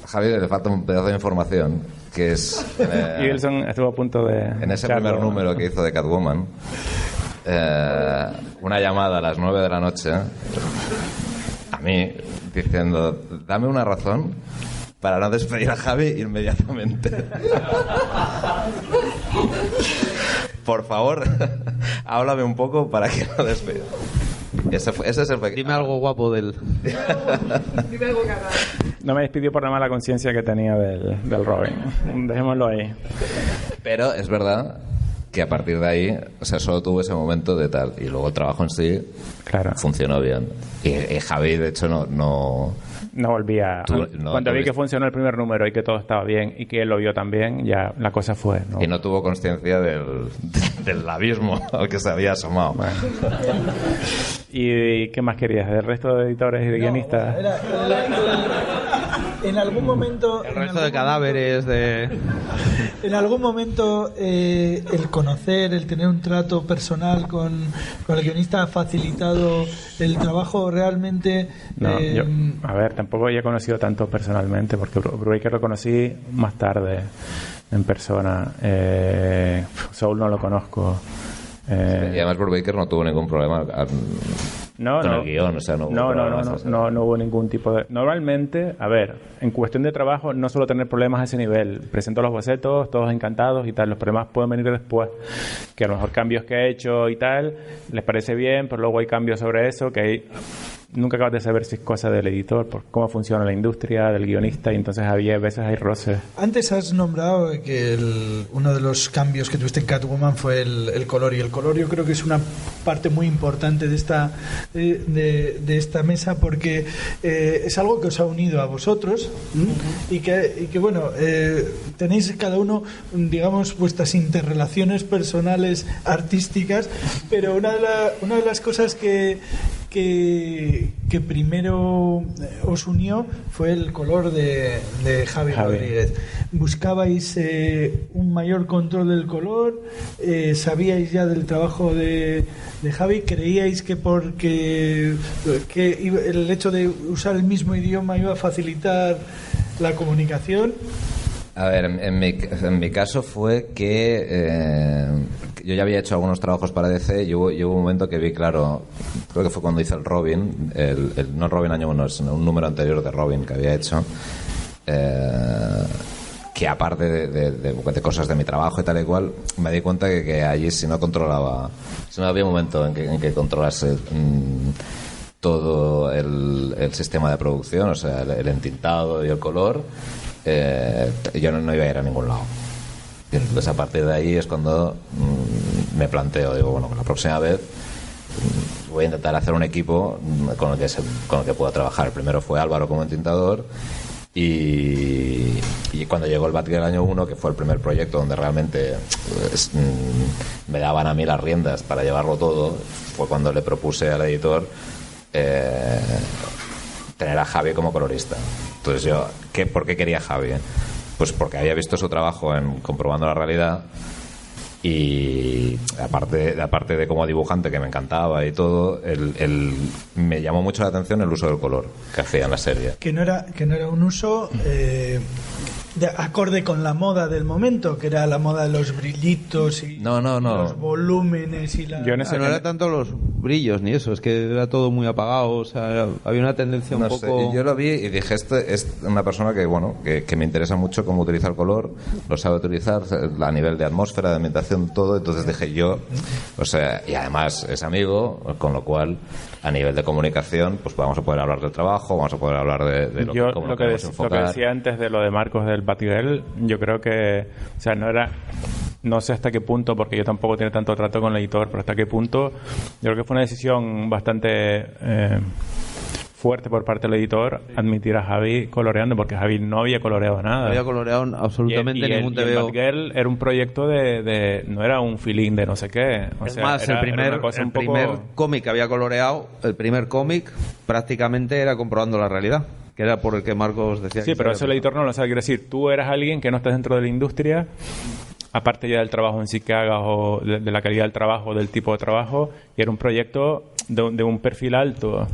Javi, le falta un pedazo de información, que es... Idelson estuvo a punto de... En ese primer número que hizo de Catwoman, una llamada a las 9 de la noche, a mí, diciendo, dame una razón para no despedir a Javi inmediatamente. Por favor, háblame un poco para que no despida. Ese es el... Dime algo guapo del... Dime algo cagado. No me despidió por la mala conciencia que tenía del Robin. Dejémoslo ahí. Pero es verdad que a partir de ahí, o sea, solo tuvo ese momento de tal. Y luego el trabajo en sí funcionó bien. Y Javi, de hecho, no volvía. Cuando vi que funcionó el primer número y que todo estaba bien y que él lo vio también, ya la cosa fue. Y no tuvo conciencia del abismo al que se había asomado. Bueno. ¿Y qué más querías? ¿Del resto de editores y de guionistas? En algún momento... El resto de cadáveres, En algún momento el conocer, el tener un trato personal con el guionista ha facilitado el trabajo realmente... No, yo, a ver, tampoco he conocido tanto personalmente, porque Brubaker lo conocí más tarde en persona. Soul no lo conozco. Y además Brubaker no tuvo ningún problema con el guión, o sea, no hubo ningún tipo de... Normalmente, a ver, en cuestión de trabajo no suelo tener problemas a ese nivel. Presento los bocetos, todos encantados y tal. Los problemas pueden venir después, que a lo mejor cambios que he hecho y tal les parece bien, pero luego hay cambios sobre eso que hay... Nunca acabas de saber si es cosa del editor, por cómo funciona la industria, del guionista, y entonces a veces hay roces. Antes has nombrado que uno de los cambios que tuviste en Catwoman fue el color, y el color yo creo que es una parte muy importante de esta mesa, porque es algo que os ha unido a vosotros, y que bueno, tenéis cada uno, digamos, vuestras interrelaciones personales artísticas, pero una de las cosas que primero os unió fue el color de Javi Rodríguez. Buscabais un mayor control del color, sabíais ya del trabajo de Javi, creíais que porque el hecho de usar el mismo idioma iba a facilitar la comunicación. A ver, en mi caso fue que yo ya había hecho algunos trabajos para DC y hubo un momento que vi claro, creo que fue cuando hice el Robin, no el Robin año 1, sino un número anterior de Robin que había hecho, que aparte de cosas de mi trabajo y tal y cual, me di cuenta que allí si no había un momento en que controlase todo el sistema de producción, o sea, el entintado y el color, yo no iba a ir a ningún lado. Y entonces a partir de ahí es cuando me planteo, digo, bueno, la próxima vez voy a intentar hacer un equipo con el que pueda trabajar. El primero fue Álvaro como entintador, y cuando llegó el Batgirl año 1, que fue el primer proyecto donde realmente me daban a mí las riendas para llevarlo todo, fue cuando le propuse al editor tener a Javi como colorista. Entonces yo, ¿por qué quería a Javi? Pues porque había visto su trabajo en Comprobando la Realidad, y aparte de como dibujante, que me encantaba y todo, me llamó mucho la atención el uso del color que hacía en la serie. Que no era un uso de acorde con la moda del momento, que era la moda de los brillitos y los volúmenes y la... No era tanto los brillos ni eso, es que era todo muy apagado, o sea, había una tendencia un poco... Yo lo vi y dije, este es una persona que me interesa mucho cómo utiliza el color, lo sabe utilizar a nivel de atmósfera, de ambientación, todo. Entonces dije yo, o sea, y además es amigo, con lo cual a nivel de comunicación pues vamos a poder hablar del trabajo, vamos a poder hablar de lo que decía antes de lo de Marcos del Batgirl, yo creo que, o sea, no sé hasta qué punto, porque yo tampoco tengo tanto trato con el editor, pero hasta qué punto yo creo que fue una decisión bastante fuerte por parte del editor admitir a Javi coloreando, porque Javi no había coloreado nada. No había coloreado absolutamente ningún TVO. Y el Batgirl era un proyecto no era un feeling de no sé qué. Es más, el primer cómic que había coloreado, el primer cómic prácticamente era Comprobando la Realidad, que era por el que Marcos decía. Sí, pero eso el editor no lo sabe. Quiero decir, tú eras alguien que no estás dentro de la industria, aparte ya del trabajo en sí que hagas, o de la calidad del trabajo, del tipo de trabajo, y era un proyecto de un perfil alto,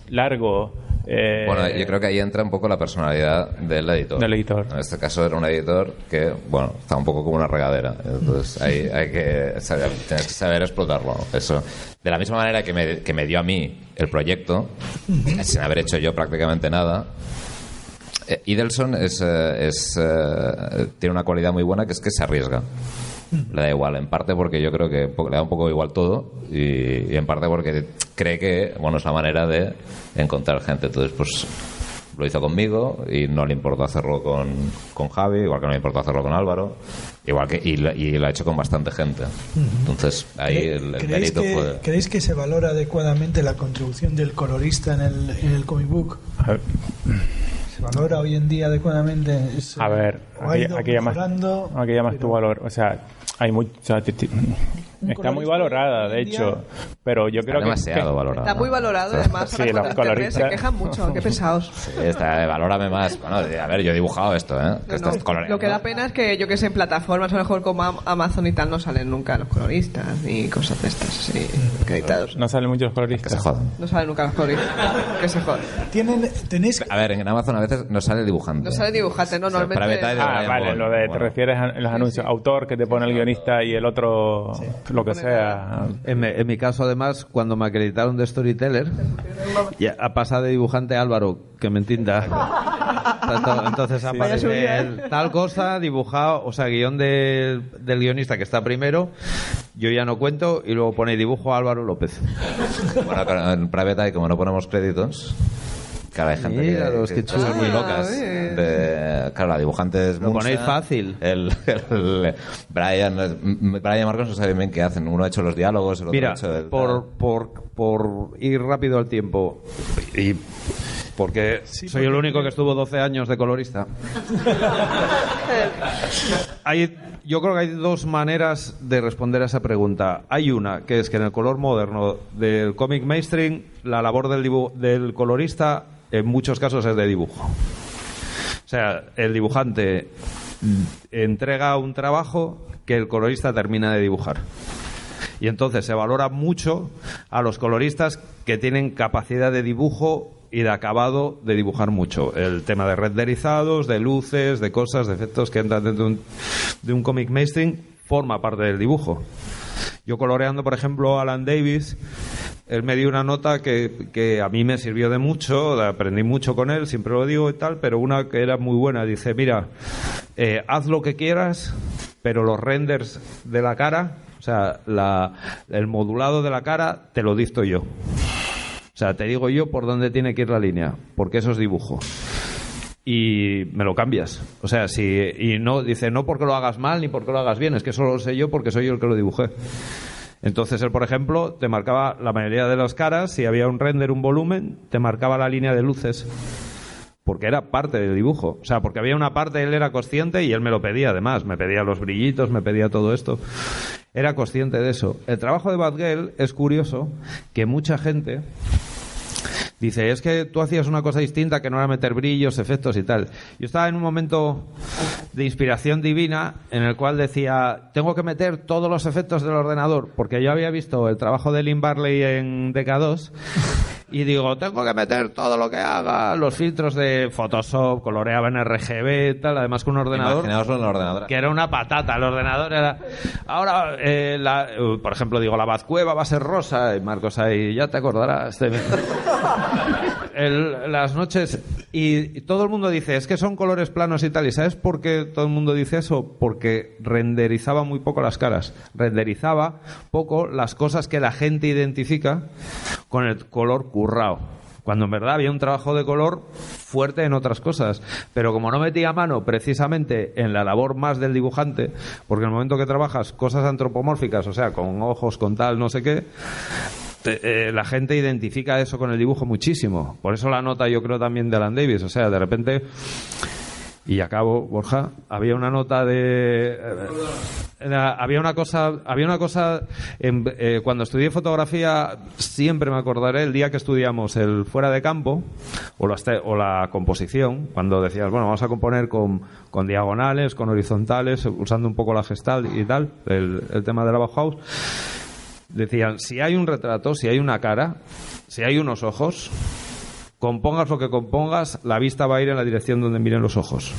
largo. Bueno, yo creo que ahí entra un poco la personalidad del editor. En este caso era un editor que, bueno, está un poco como una regadera. Entonces ahí tienes que saber explotarlo. Eso. De la misma manera que me dio a mí el proyecto, sin haber hecho yo prácticamente nada. Idelson tiene una cualidad muy buena, que es que se arriesga. Le da igual, en parte porque yo creo que le da un poco igual todo, y en parte porque cree que, bueno, es la manera de encontrar gente. Entonces, pues lo hizo conmigo y no le importó hacerlo con Javi, igual que no le importó hacerlo con Álvaro, igual que y lo ha hecho con bastante gente. Entonces ahí el mérito fue... ¿Creéis que se valora adecuadamente la contribución del colorista en el comic book? ¿Se valora hoy en día adecuadamente? A ver, aquí llamas tu valor. O sea, hay mucho... Está muy valorada, de hecho, pero yo creo que... demasiado valorada. Está muy valorado, además. Sí, los coloristas se quejan mucho, qué pesados. Sí, valórame más. Bueno, a ver, yo he dibujado esto, ¿eh? Que estás coloreando. Lo que da pena es que, yo que sé, en plataformas, a lo mejor como Amazon y tal, no salen nunca los coloristas, ni cosas de estas, así, acreditados. No salen muchos coloristas. Que se jodan. No salen nunca los coloristas. Que se jodan. ¿Tenéis... A ver, en Amazon a veces no sale dibujante. No sale dibujante, no, normalmente... Vale, lo de, te refieres a los anuncios. Autor que te pone el guionista y el otro... Sí. Lo que sea. En mi caso, además, cuando me acreditaron de Storyteller, ya ha pasado de dibujante a Álvaro, que me entinta. Entonces aparece tal cosa dibujado, o sea, guión del guionista que está primero, yo ya no cuento, y luego pone dibujo a Álvaro López. Bueno, en Private Eye, como no ponemos créditos, claro, hay gente que son muy locas. Claro, la dibujante es lo ponéis fácil. Brian y Marcos no saben bien qué hacen. Uno ha hecho los diálogos, el otro ha hecho por ir rápido al tiempo, y porque soy el único que estuvo 12 años de colorista. Yo creo que hay dos maneras de responder a esa pregunta. Hay una, que es que en el color moderno del cómic mainstream, la labor del colorista en muchos casos es de dibujo. O sea, el dibujante entrega un trabajo que el colorista termina de dibujar. Y entonces se valora mucho a los coloristas que tienen capacidad de dibujo y de acabado de dibujar mucho. El tema de renderizados, de luces, de cosas, de efectos que entran dentro de un cómic mainstream forma parte del dibujo. Yo coloreando, por ejemplo, a Alan Davis, él me dio una nota que a mí me sirvió de mucho, aprendí mucho con él, siempre lo digo y tal, pero una que era muy buena. Dice, mira, haz lo que quieras, pero los renders de la cara, o sea, el modulado de la cara, te lo dicto yo. O sea, te digo yo por dónde tiene que ir la línea, porque eso es dibujo. Y me lo cambias. O sea, y no, dice, no porque lo hagas mal ni porque lo hagas bien, es que eso lo sé yo porque soy yo el que lo dibujé. Entonces él, por ejemplo, te marcaba la mayoría de las caras, si había un render, un volumen, te marcaba la línea de luces, porque era parte del dibujo. O sea, porque había una parte, él era consciente y él me lo pedía además, me pedía los brillitos, me pedía todo esto. Era consciente de eso. El trabajo de Batgirl es curioso, que mucha gente dice, es que tú hacías una cosa distinta, que no era meter brillos, efectos y tal. Yo estaba en un momento de inspiración divina en el cual decía, tengo que meter todos los efectos del ordenador, porque yo había visto el trabajo de Lynn Barley en DK2 y digo, tengo que meter todo lo que haga, los filtros de Photoshop, coloreaba en RGB, tal, además con un ordenador. Imaginaoslo en el ordenador. Que era una patata, el ordenador era... Ahora, por ejemplo, digo, la Batcueva va a ser rosa, y Marcos ahí, ya te acordarás. Las noches... Y todo el mundo dice, es que son colores planos y tal. ¿Y sabes por qué todo el mundo dice eso? Porque renderizaba muy poco las caras. Renderizaba poco las cosas que la gente identifica con el color currao. Cuando en verdad había un trabajo de color fuerte en otras cosas. Pero como no metía mano precisamente en la labor más del dibujante, porque en el momento que trabajas cosas antropomórficas, o sea, con ojos, con tal, no sé qué... la gente identifica eso con el dibujo muchísimo. Por eso la nota, yo creo, también de Alan Davis. O sea, de repente, y acabo, Borja, había una nota de... había una cosa cuando estudié fotografía, siempre me acordaré el día que estudiamos el fuera de campo o la composición, cuando decías, bueno, vamos a componer con diagonales, con horizontales, usando un poco la Gestalt y tal, el tema de la Bauhaus. Decían, si hay un retrato, si hay una cara, si hay unos ojos, compongas lo que compongas, la vista va a ir en la dirección donde miren los ojos.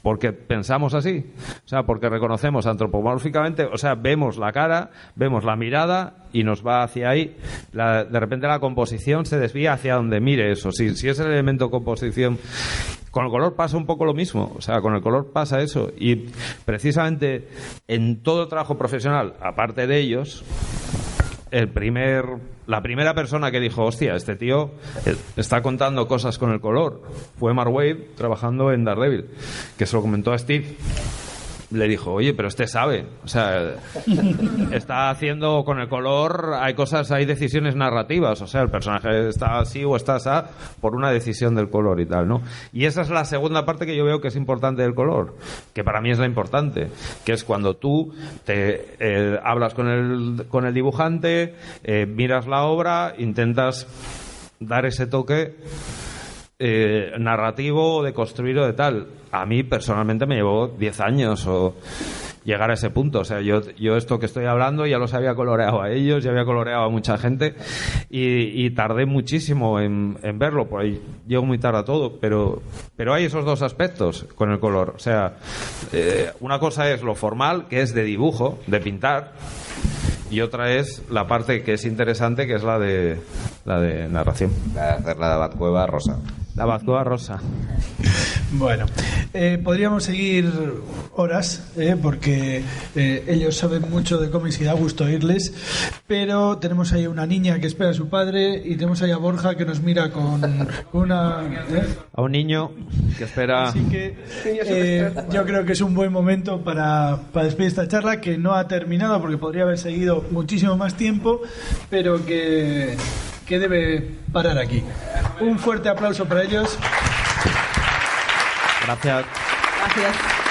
Porque pensamos así, o sea, porque reconocemos antropomórficamente, o sea, vemos la cara, vemos la mirada y nos va hacia ahí. De repente la composición se desvía hacia donde mire eso. Si es el elemento composición... Con el color pasa un poco lo mismo, o sea, con el color pasa eso. Y precisamente en todo el trabajo profesional, aparte de ellos, la primera persona que dijo, hostia, este tío está contando cosas con el color, fue Mark Waid trabajando en Daredevil, que se lo comentó a Steve. Le dijo, oye, pero este sabe, o sea, está haciendo con el color, hay decisiones narrativas, o sea, el personaje está así o está así por una decisión del color y tal, ¿no? Y esa es la segunda parte que yo veo que es importante del color, que para mí es la importante, que es cuando tú hablas con el dibujante, miras la obra, intentas dar ese toque narrativo, de construir o de tal. A mí personalmente me llevó 10 años o llegar a ese punto. O sea, yo esto que estoy hablando ya los había coloreado a ellos, ya había coloreado a mucha gente y tardé muchísimo en verlo. Por ahí llego muy tarde a todo, pero hay esos dos aspectos con el color. O sea, una cosa es lo formal, que es de dibujo, de pintar, y otra es la parte que es interesante, que es la de narración. Hacer la de Batcueva rosa. La Batcueva rosa. Bueno, podríamos seguir horas, porque ellos saben mucho de cómics y da gusto oírles, pero tenemos ahí una niña que espera a su padre y tenemos ahí a Borja que nos mira con una... A un niño que espera... Así que yo creo que es un buen momento para despedir esta charla, que no ha terminado porque podría haber seguido muchísimo más tiempo, pero que debe parar aquí. Un fuerte aplauso para ellos. Gracias. Gracias.